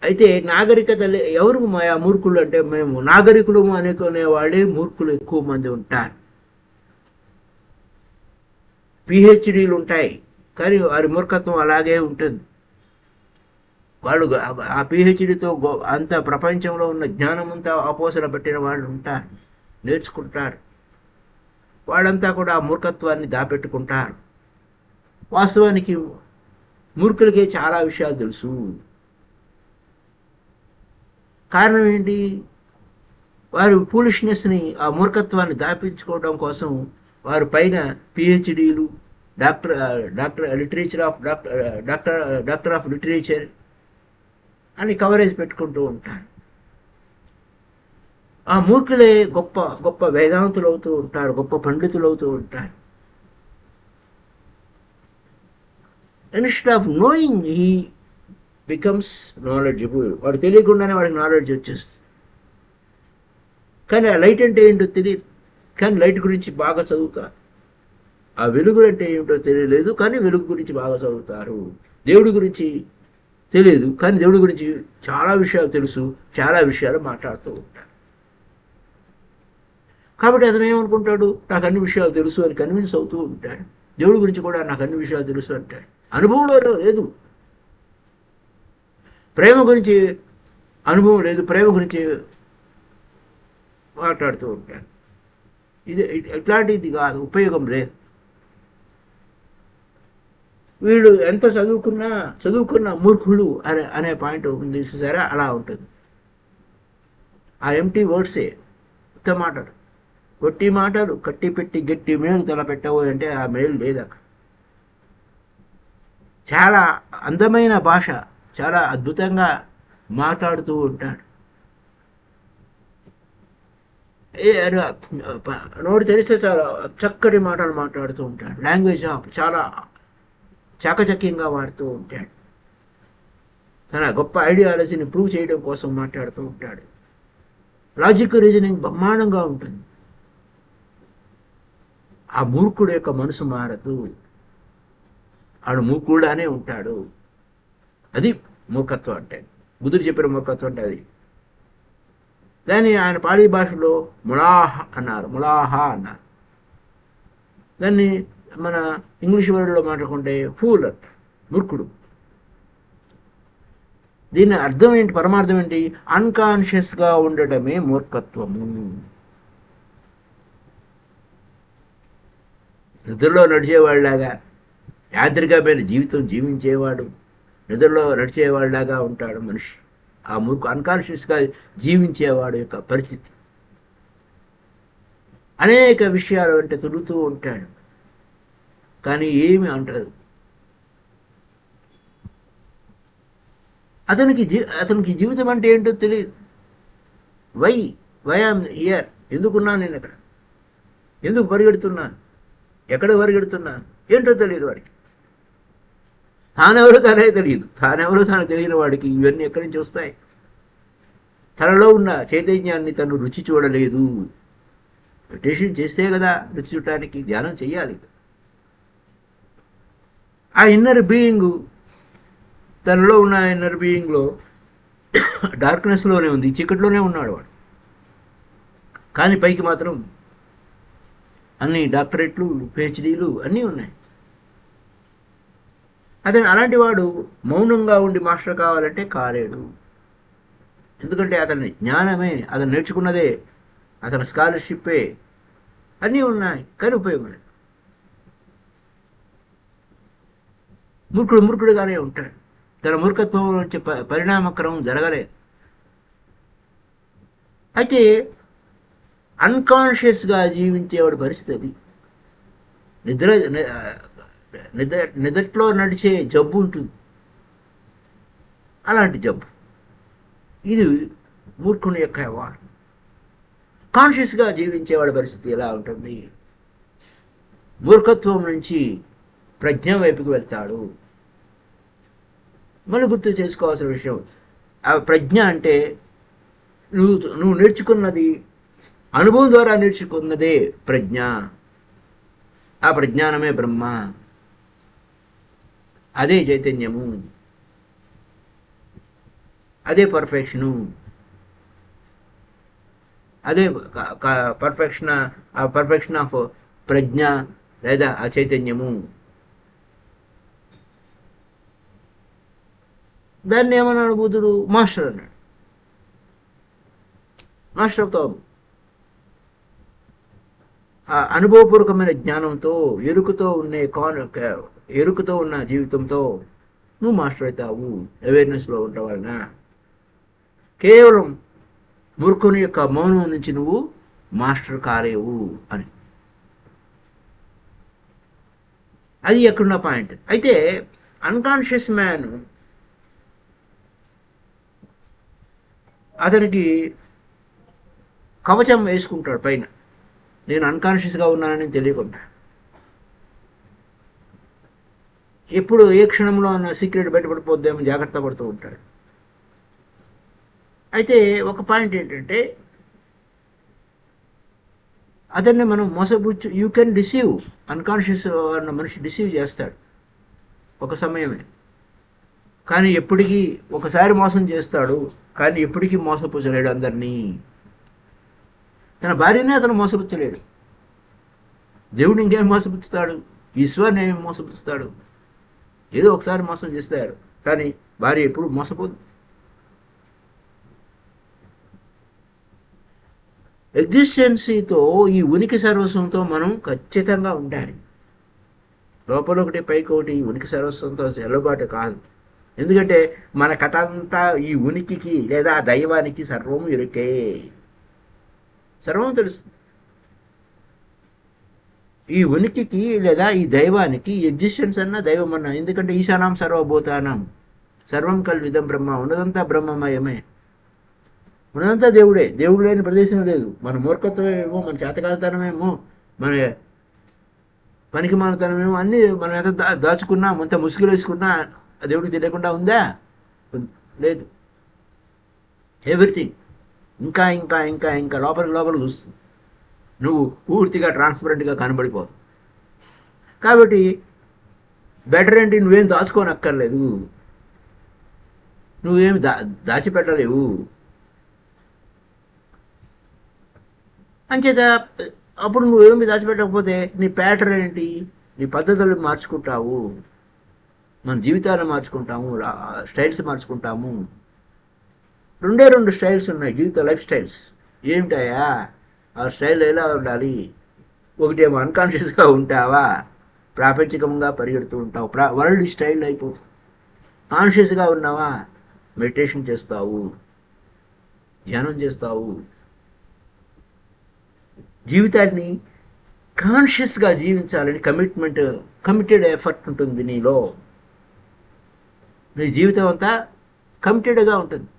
అయితే నాగరికత ఎవరు మూర్ఖులు అంటే, మేము నాగరికులు అనుకునే వాళ్ళే మూర్ఖులు ఎక్కువ మంది ఉంటారు. పిహెచ్డీలు ఉంటాయి, కానీ వారి మూర్ఖత్వం అలాగే ఉంటుంది. వాళ్ళు ఆ పిహెచ్డీతో అంత ప్రపంచంలో ఉన్న జ్ఞానం అంతా ఆపోసన పెట్టిన వాళ్ళు ఉంటారు, నేర్చుకుంటారు. వాళ్ళంతా కూడా ఆ మూర్ఖత్వాన్ని దాపెట్టుకుంటారు. వాస్తవానికి మూర్ఖులకే చాలా విషయాలు తెలుసు. కారణం ఏంటి? వారు ఫూలిష్నెస్ని, ఆ మూర్ఖత్వాన్ని దాపించుకోవడం కోసం వారు పైన పిహెచ్డీలు, డాక్టర్ ఆఫ్ లిటరేచర్ అని కవరేజ్ పెట్టుకుంటూ ఉంటారు. ఆ మూర్ఖులే గొప్ప గొప్ప వేదాంతులు అవుతూ ఉంటారు, గొప్ప పండితులు అవుతూ ఉంటారు. Instead of knowing he becomes knowledgeable. వాడు తెలియకుండానే వాడికి నాలెడ్జ్ వచ్చేస్తుంది. కానీ ఆ లైట్ అంటే ఏంటో తెలియదు. కానీ లైట్ గురించి బాగా చదువుతారు. ఆ వెలుగు అంటే ఏమిటో తెలియలేదు, కానీ వెలుగు గురించి బాగా చదువుతారు. దేవుడి గురించి తెలియదు, కానీ దేవుడి గురించి చాలా విషయాలు తెలుసు, చాలా విషయాలు మాట్లాడుతూ ఉంటారు. కాబట్టి అతను ఏమనుకుంటాడు, నాకు అన్ని విషయాలు తెలుసు అని కన్విన్స్ అవుతూ ఉంటాడు. దేవుడి గురించి కూడా నాకు అన్ని విషయాలు తెలుసు అంటాడు. అనుభవంలో లేదు, ప్రేమ గురించి అనుభవం లేదు, ప్రేమ గురించి మాట్లాడుతూ ఉంటాడు. ఇది ఇట్లాంటిది కాదు, ఉపయోగం లేదు. వీళ్ళు ఎంత చదువుకున్న మూర్ఖులు అనే పాయింట్ ఉంది చూసారా, అలా ఉంటుంది. ఆ ఎంటీ వర్డ్సే, ఉత్త మాటలు, ఒట్టి మాటలు, కట్టి పెట్టి గట్టి మేలు తలపెట్టవు అంటే ఆ మేలు లేదు అక్కడ. చాలా అందమైన భాష, చాలా అద్భుతంగా మాట్లాడుతూ ఉంటాడు. నోటి తెలిస్తే చాలా చక్కటి మాటలు మాట్లాడుతూ ఉంటాడు. లాంగ్వేజ్ చాలా చాకచక్యంగా వాడుతూ ఉంటాడు. తన గొప్ప ఐడియాలజీని ప్రూవ్ చేయడం కోసం మాట్లాడుతూ ఉంటాడు. లాజిక్ రీజనింగ్ బ్రహ్మాండంగా ఉంటుంది. ఆ మూర్ఖుడు యొక్క మనసు మారదు, ఆడు మూర్ఖుడానే ఉంటాడు. అది మూర్ఖత్వం అంటే, బుద్ధుడు చెప్పిన మూర్ఖత్వం అంటే అది. దాన్ని ఆయన పాళీ భాషలో ములాహ అన్నారు. దాన్ని మన ఇంగ్లీష్ వర్డ్లో మాట్లాడుకుంటే ఫూల్ అంట, మూర్ఖుడు. దీని అర్థం ఏంటి, పరమార్థం ఏంటి? అన్కాన్షియస్గా ఉండటమే మూర్ఖత్వము. నిద్రలో నడిచేవాళ్ళలాగా, యాంత్రికమైన జీవితం జీవించేవాడు నిద్రలో నడిచేవాళ్ళలాగా ఉంటాడు మనిషి. ఆ మూర్ఖు అన్కాన్షియస్గా జీవించేవాడు యొక్క పరిస్థితి. అనేక విషయాలు అంటే తిరుగుతూ ఉంటాడు, కానీ ఏమి అంటారు. అతనికి జీవితం అంటే ఏంటో తెలియదు. వై ఐఎమ్ హియర్, ఎందుకున్నాను నేను ఇక్కడ, ఎందుకు పరిగెడుతున్నాను, ఎక్కడ పరిగెడుతున్నాను ఏంటో తెలియదు వాడికి. తానెవరో తనే తెలియదు, తానెవరో తాను తెలియని వాడికి ఇవన్నీ ఎక్కడి నుంచి వస్తాయి? తనలో ఉన్న చైతన్యాన్ని తను రుచి చూడలేదు. మెడిటేషన్ చేస్తే కదా రుచి చూడటానికి, ధ్యానం చెయ్యాలి. ఆ ఇన్నర్ బీయింగ్, తనలో ఉన్న ఇన్నర్ బీయింగ్లో డార్క్నెస్లోనే ఉంది, చీకట్లోనే ఉన్నాడు వాడు. కానీ పైకి మాత్రం అన్ని డాక్టరేట్లు, పిహెచ్డీలు అన్నీ ఉన్నాయి. అతను అలాంటి వాడు మౌనంగా ఉండి మాస్టర్ కావాలంటే కాలేడు. ఎందుకంటే అతని జ్ఞానమే, అతను నేర్చుకున్నదే, అతని స్కాలర్షిప్పే అన్నీ ఉన్నాయి, కానీ ఉపయోగం లేదు. మూర్ఖుడుగానే ఉంటాడు. తన మూర్ఖత్వం నుంచి పరిణామక్రమం జరగలేదు. అయితే అన్కాన్షియస్గా జీవించేవాడి పరిస్థితి అది. నిద్రలో నడిచే జబ్బు ఉంటుంది, అలాంటి జబ్బు ఇది మూర్ఖుని యొక్క వ్యవహారం. కాన్షియస్గా జీవించేవాడి పరిస్థితి ఎలా ఉంటుంది? మూర్ఖత్వం నుంచి ప్రజ్ఞ వైపుకి వెళ్తాడు. మళ్ళీ గుర్తు చేసుకోవాల్సిన విషయం, ఆ ప్రజ్ఞ అంటే నువ్వు నేర్చుకున్నది, అనుభవం ద్వారా నేర్చుకున్నదే ప్రజ్ఞ. ఆ ప్రజ్ఞానమే బ్రహ్మ, అదే చైతన్యము, అదే పర్ఫెక్షను, అదే పర్ఫెక్షన్ ఆఫ్ ప్రజ్ఞ లేదా ఆ చైతన్యము. దాన్ని ఏమన్నాడు బుద్ధుడు? మాస్టర్ అన్నాడు. మాస్టర్ అవుతావు. ఆ అనుభవపూర్వకమైన జ్ఞానంతో, ఎరుకతో ఉన్న జీవితంతో నువ్వు మాస్టర్ అవుతావు. అవేర్నెస్లో ఉండటం వలన కేవలం మూర్ఖుని యొక్క మౌనం నుంచి నువ్వు మాస్టర్ కాలేవు అని. అది ఎక్కడున్న పాయింట్. అయితే అన్కాన్షియస్ మ్యాన్ అతనికి కవచం వేసుకుంటాడు పైన, నేను అన్కాన్షియస్గా ఉన్నానని తెలియకుండా. ఎప్పుడు ఏ క్షణంలో అన్న సీక్రెట్ బయటపడిపోద్దేమో జాగ్రత్త పడుతూ ఉంటాడు. అయితే ఒక పాయింట్ ఏంటంటే, అతన్ని మనం యూ కెన్ డిసీవ్. అన్కాన్షియస్ అన్న మనిషి డిసీవ్ చేస్తాడు ఒక సమయమే, కానీ ఎప్పటికీ ఒకసారి మోసం చేస్తాడు, కానీ ఎప్పటికీ మోసపుచ్చలేడు అందరినీ. తన భార్యనే అతను మోసపుచ్చలేడు. దేవుడు ఇంకేం మోసపుచ్చుతాడు? ఈశ్వర్ని ఏమి మోసపుచ్చుతాడు? ఏదో ఒకసారి మోసం చేస్తారు, కానీ భార్య ఎప్పుడు మోసపోదు. ఎగ్జిస్టెన్సీతో, ఈ ఉనికి సర్వస్వంతో మనం ఖచ్చితంగా ఉండాలి. లోపల ఒకటి పైకి ఒకటి ఉనికి సర్వస్వంతో చెల్లుబాటు కాదు. ఎందుకంటే మన కథ అంతా ఈ ఉనికికి లేదా దైవానికి సర్వం ఎరుకే, సర్వం తెలుస్తుంది. ఈ ఉనికికి లేదా ఈ దైవానికి ఎగ్జిస్టెన్స్ అన్నా దైవం అన్నా, ఎందుకంటే ఈశానాం సర్వభూతానం సర్వం కల్విదం బ్రహ్మ, ఉన్నదంతా బ్రహ్మమయమే, ఉన్నదంతా దేవుడే. దేవుడు లేని ప్రదేశం లేదు. మన మూర్ఖత్వమేమో, మన చేతకాలతనమేమో, మన పనికి మానతనమేమో అన్నీ మనం ఎంత దాచుకున్నా, అంత ముసుగులు వేసుకున్నా ఆ దేవుడికి తెలియకుండా ఉందా? లేదు. ఎవ్రీథింగ్ ఇంకా ఇంకా ఇంకా ఇంకా లోపల చూస్తుంది. నువ్వు పూర్తిగా ట్రాన్స్పరెంట్గా కనబడిపోతావు. కాబట్టి బెటర్ ఏంటి, నువ్వేం దాచుకోనక్కర్లేదు, నువ్వేమి దాచిపెట్టలేవు. అంచేత అప్పుడు నువ్వేమి దాచిపెట్టకపోతే నీ ప్యాటర్న్ ఏంటి, నీ పద్ధతులు మార్చుకుంటావు, మన జీవితాలు మార్చుకుంటాము, స్టైల్స్ మార్చుకుంటాము. రెండు స్టైల్స్ ఉన్నాయి జీవిత లైఫ్ స్టైల్స్. ఏమిటాయా ఆ స్టైల్? ఎలా ఉండాలి? ఒకటేమో అన్కాన్షియస్గా ఉంటావా, ప్రాపంచికంగా పరిగెడుతూ ఉంటావు, వరల్డ్ స్టైల్ అయిపోతుంది. కాన్షియస్గా ఉన్నావా, మెడిటేషన్ చేస్తావు, ధ్యానం చేస్తావు. జీవితాన్ని కాన్షియస్గా జీవించాలని కమిటెడ్ ఎఫర్ట్ ఉంటుంది నీలో. నీ జీవితం అంతా కమిటెడ్గా ఉంటుంది,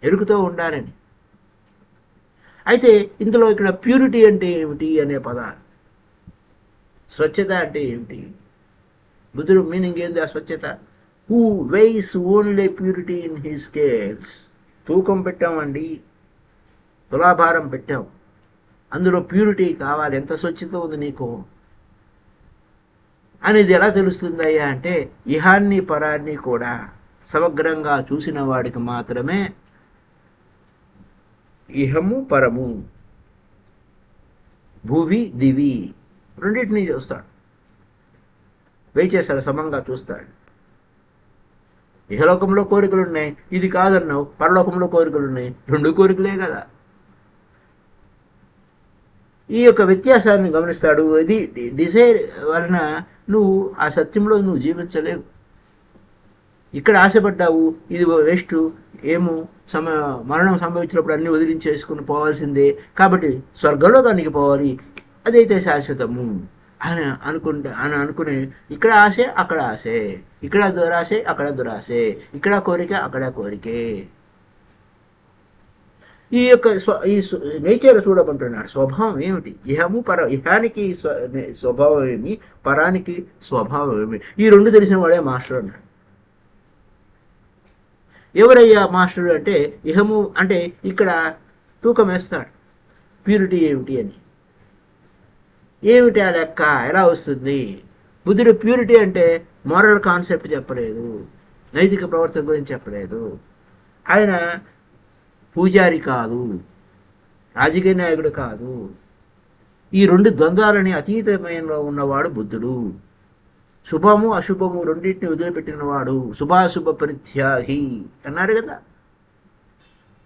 ఎరుగుతూ ఉండాలని. అయితే ఇందులో ఇక్కడ ప్యూరిటీ అంటే ఏమిటి అనే పదాలు, స్వచ్ఛత అంటే ఏమిటి, బుద్ధుడు మీనింగ్ ఏంది ఆ స్వచ్ఛత? Who weighs only purity in his scales. తూకం పెట్టామండి, తులాభారం పెట్టాం, అందులో ప్యూరిటీ కావాలి. ఎంత స్వచ్ఛత ఉంది నీకు అనేది ఎలా తెలుస్తుందయ్యా అంటే, ఇహాన్ని పరాన్ని కూడా సమగ్రంగా చూసిన వాడికి మాత్రమే ఇహము పరము, భూవి దివి రెండింటినీ చూస్తాడు, వేచేస్తాడు, సమంగా చూస్తాడు. ఇహలోకంలో కోరికలు ఉన్నాయి, ఇది కాదన్నావు, పరలోకంలో కోరికలు ఉన్నాయి, రెండు కోరికలే కదా. ఈ యొక్క వ్యత్యాసాన్ని గమనిస్తాడు. ఇది డిజైర్ వలన నువ్వు ఆ సత్యంలో నువ్వు జీవించలేవు. ఇక్కడ ఆశపడ్డావు, ఇది వేస్ట్, ఏమో మరణం సంభవించినప్పుడు అన్నీ వదిలించేసుకుని పోవాల్సిందే, కాబట్టి స్వర్గలోకానికి పోవాలి, అదైతే శాశ్వతము అని అనుకుని ఇక్కడ ఆశే అక్కడ ఆశే, ఇక్కడ దురాశే అక్కడ దురాశే, ఇక్కడ కోరిక అక్కడ కోరికే. ఈ యొక్క నేచర్ చూడమంటున్నాడు. స్వభావం ఏమిటి? ఇహానికి స్వభావం ఏమి, పరానికి స్వభావం ఏమి, ఈ రెండు తెలిసిన వాడే మాస్టర్ అన్నాడు. ఎవరయ్యా మాస్టర్ అంటే, ఇహము అంటే ఇక్కడ తూకం వేస్తాడు, ప్యూరిటీ ఏమిటి అని. ఏమిటి ఆ లెక్క, ఎలా వస్తుంది? బుద్ధుడు ప్యూరిటీ అంటే మోరల్ కాన్సెప్ట్ చెప్పలేదు, నైతిక ప్రవర్తన గురించి చెప్పలేదు. ఆయన పూజారి కాదు, రాజకీయ నాయకుడు కాదు. ఈ రెండు ద్వంద్వాలని అతీతమైనలో ఉన్నవాడు బుద్ధుడు. శుభము అశుభము రెండింటిని వదిలిపెట్టినవాడు, శుభాశుభ పరిత్యాగి అన్నారు కదా.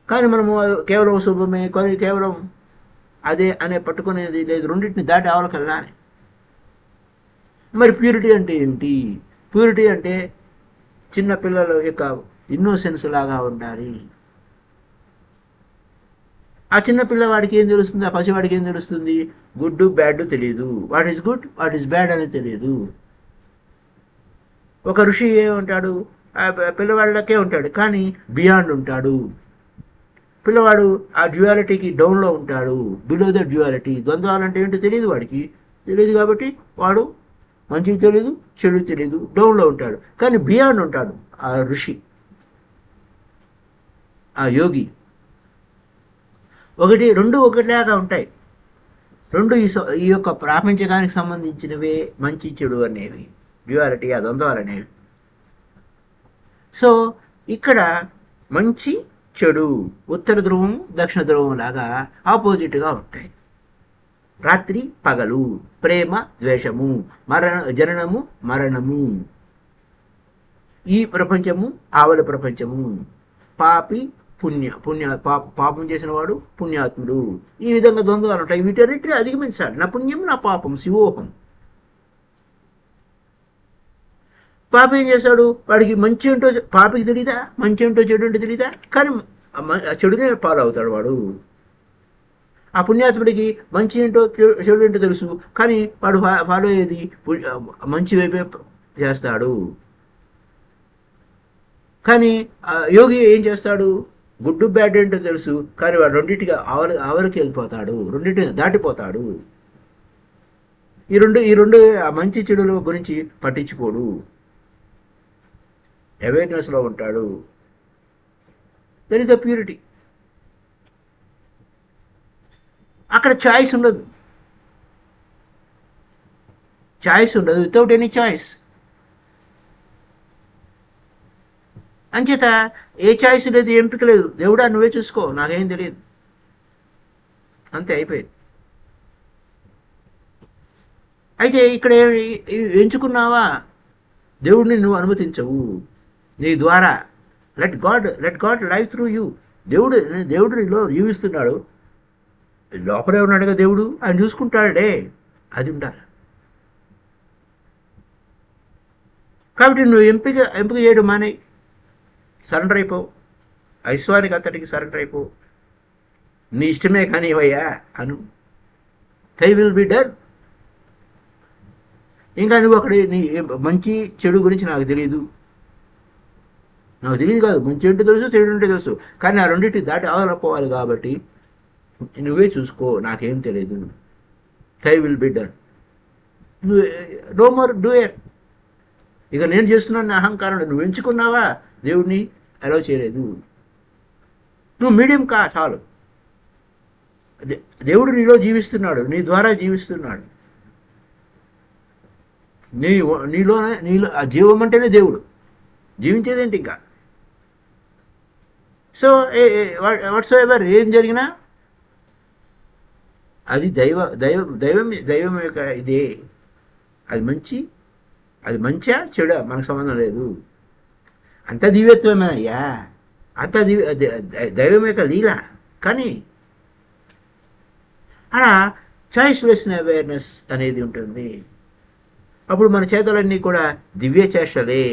కానీ మనము కేవలం శుభమే, కేవలం అదే అనే పట్టుకునేది లేదు, రెండింటిని దాటి ఆవలకు వెళ్ళాలి. మరి ప్యూరిటీ అంటే ఏమిటి? ప్యూరిటీ అంటే చిన్న పిల్లల యొక్క ఇన్నోసెన్స్ లాగా ఉండాలి. ఆ చిన్న పిల్లవాడికి ఏం తెలుస్తుంది, ఆ పసివాడికి ఏం తెలుస్తుంది? గుడ్ బ్యాడ్ తెలియదు, what is good what is bad అని తెలియదు. ఒక ఋషి ఏమంటాడు, పిల్లవాళ్ళకే ఉంటాడు, కానీ బియాండ్ ఉంటాడు. పిల్లవాడు ఆ డ్యుయాలిటీకి డౌన్లో ఉంటాడు, బిలో ద డ్యుయాలిటీ. ద్వంద్వాలంటే ఏంటో తెలియదు, వాడికి తెలియదు, కాబట్టి వాడు మంచికి తెలియదు, చెడు తెలియదు, డౌన్లో ఉంటాడు. కానీ బియాండ్ ఉంటాడు ఆ ఋషి, ఆ యోగి. రెండు ఒకటిలాగా ఉంటాయి. రెండు ఈ యొక్క ప్రాపంచకానికి సంబంధించినవే మంచి చెడు అనేవి, డ్యుయాలిటీ, ఆ ద్వంద్వాలు అనేవి. సో ఇక్కడ మంచి చెడు ఉత్తర ధ్రువం దక్షిణ ధ్రువం లాగా ఆపోజిట్గా ఉంటాయి. రాత్రి పగలు, ప్రేమ ద్వేషము, జననము మరణము, ఈ ప్రపంచము ఆవల ప్రపంచము, పాపి పాపం చేసిన వాడు పుణ్యాత్ముడు, ఈ విధంగా ద్వంద్వాలు ఉంటాయి. వీటన్నిటిని అధిగమించాలి. నా పుణ్యం నా పాపం శివోహం. పాపి ఏం చేశాడు? వాడికి మంచి ఏంటో పాపికి తెలీదా, మంచి ఏంటో చెడు ఏంటో తెలీదా, కానీ చెడునే పాలవుతాడు వాడు. ఆ పుణ్యాత్ముడికి మంచి ఏంటో చెడు ఏంటో తెలుసు, కానీ వాడు ఫాలో అయ్యేది మంచి వైపే చేస్తాడు. కానీ యోగి ఏం చేస్తాడు? గుడ్ బ్యాడ్ ఏంటో తెలుసు, కానీ వాడు రెండింటిగా ఆవలికి వెళ్ళిపోతాడు, రెండింటిని దాటిపోతాడు. ఈ రెండు మంచి చెడుల గురించి పట్టించుకోడు, అవేర్నెస్లో ఉంటాడు. That is the purity. అక్కడ చాయిస్ ఉండదు, వితౌట్ ఎనీ చాయిస్. అంచేత ఏ చాయిస్ లేదు, ఎంపిక లేదు. దేవుడా నువ్వే చూసుకో, నాకేం తెలియదు, అంతే, అయిపోయింది. అయితే ఇక్కడ ఎంచుకున్నావా, దేవుడిని నువ్వు అనుమతించవు. నీ ద్వారా let God live through you. దేవుడు నీలో జీవిస్తున్నాడు, లోపలే ఉన్నాడుగా దేవుడు, ఆయన చూసుకుంటాడే, అది ఉండాలి. కాబట్టి నువ్వు ఎంపిక చేయడం మానే, సరెండర్ అయిపో, ఐశ్వర్యానికి అంతటికి సరెండర్ అయిపో. నీ ఇష్టమే కానీ ఇవయ్యా అను, దై విల్ బి డన్. ఇంకా నువ్వు అక్కడ నీ మంచి చెడు గురించి నాకు తెలియదు కాదు, మంచి ఏంటో తెలుసు, చెడు ఏంటో తెలుసు, కానీ ఆ రెండింటి దాటి ఆగలపోవాలి. కాబట్టి నువ్వే చూసుకో, నాకేం తెలియదు, దై విల్ బి డన్. నువ్వు నో మోర్ డూయర్. ఇక నేను చేస్తున్నాను అహంకారం. నువ్వు ఎంచుకున్నావా, దేవుడిని అలౌ చేయలేదు. నువ్వు మీడియం కా చాలు. దేవుడు నీలో జీవిస్తున్నాడు, నీ ద్వారా జీవిస్తున్నాడు. నీలో ఆ జీవం అంటేనే దేవుడు, జీవించేదేంటి ఇంకా. సో వాట్స్ ఎవర్ ఏం జరిగినా అది దైవం యొక్క ఇదే. అది మంచిగా చెడా మనకు సంబంధం లేదు. అంత దివ్యత్వమే అయ్యా, అంత దైవం యొక్క లీల. కానీ అలా చాయిస్లెస్ అవేర్నెస్ అనేది ఉంటుంది. అప్పుడు మన చేతలన్నీ కూడా దివ్య చేష్టలే.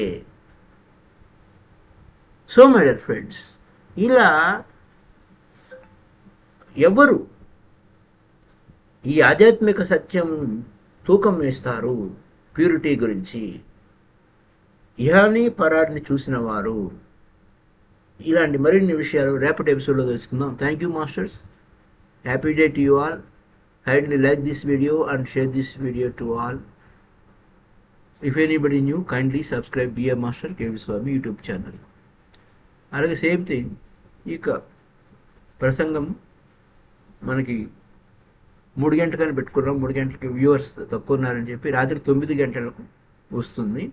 సో మై డియర్ ఫ్రెండ్స్, ఇలా ఎవరు ఈ ఆధ్యాత్మిక సత్యం తూకం వేస్తారు ప్యూరిటీ గురించి, ఇహాని పరారిని చూసిన వారు, ఇలాంటి మరిన్ని విషయాలు రేపటి ఎపిసోడ్లో తెలుసుకుందాం. Thank you masters. Happy day to you all. Kindly like this video and share this video to all. If anybody new, kindly subscribe BM Master KV Swami YouTube channel. అలాగే సేమ్ థింగ్, ఇక ప్రసంగం మనకి 3 గంటలకని పెట్టుకున్నాం. 3 గంటలకి viewers తక్కువ ఉన్నారని చెప్పి రాత్రి 9 గంటలకు వస్తుంది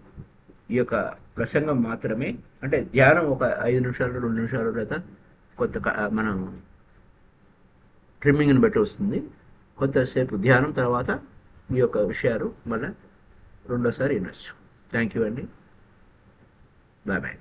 ఈ యొక్క ప్రసంగం మాత్రమే. అంటే ధ్యానం ఒక 5 నిమిషాలు 2 నిమిషాలు లేదా కొంత మనం ట్రిమ్మింగ్ని బట్టి వస్తుంది. కొంతసేపు ధ్యానం తర్వాత ఈ యొక్క విషయాలు మళ్ళీ రెండోసారి వినొచ్చు. థ్యాంక్ యూ అండి. Bye bye.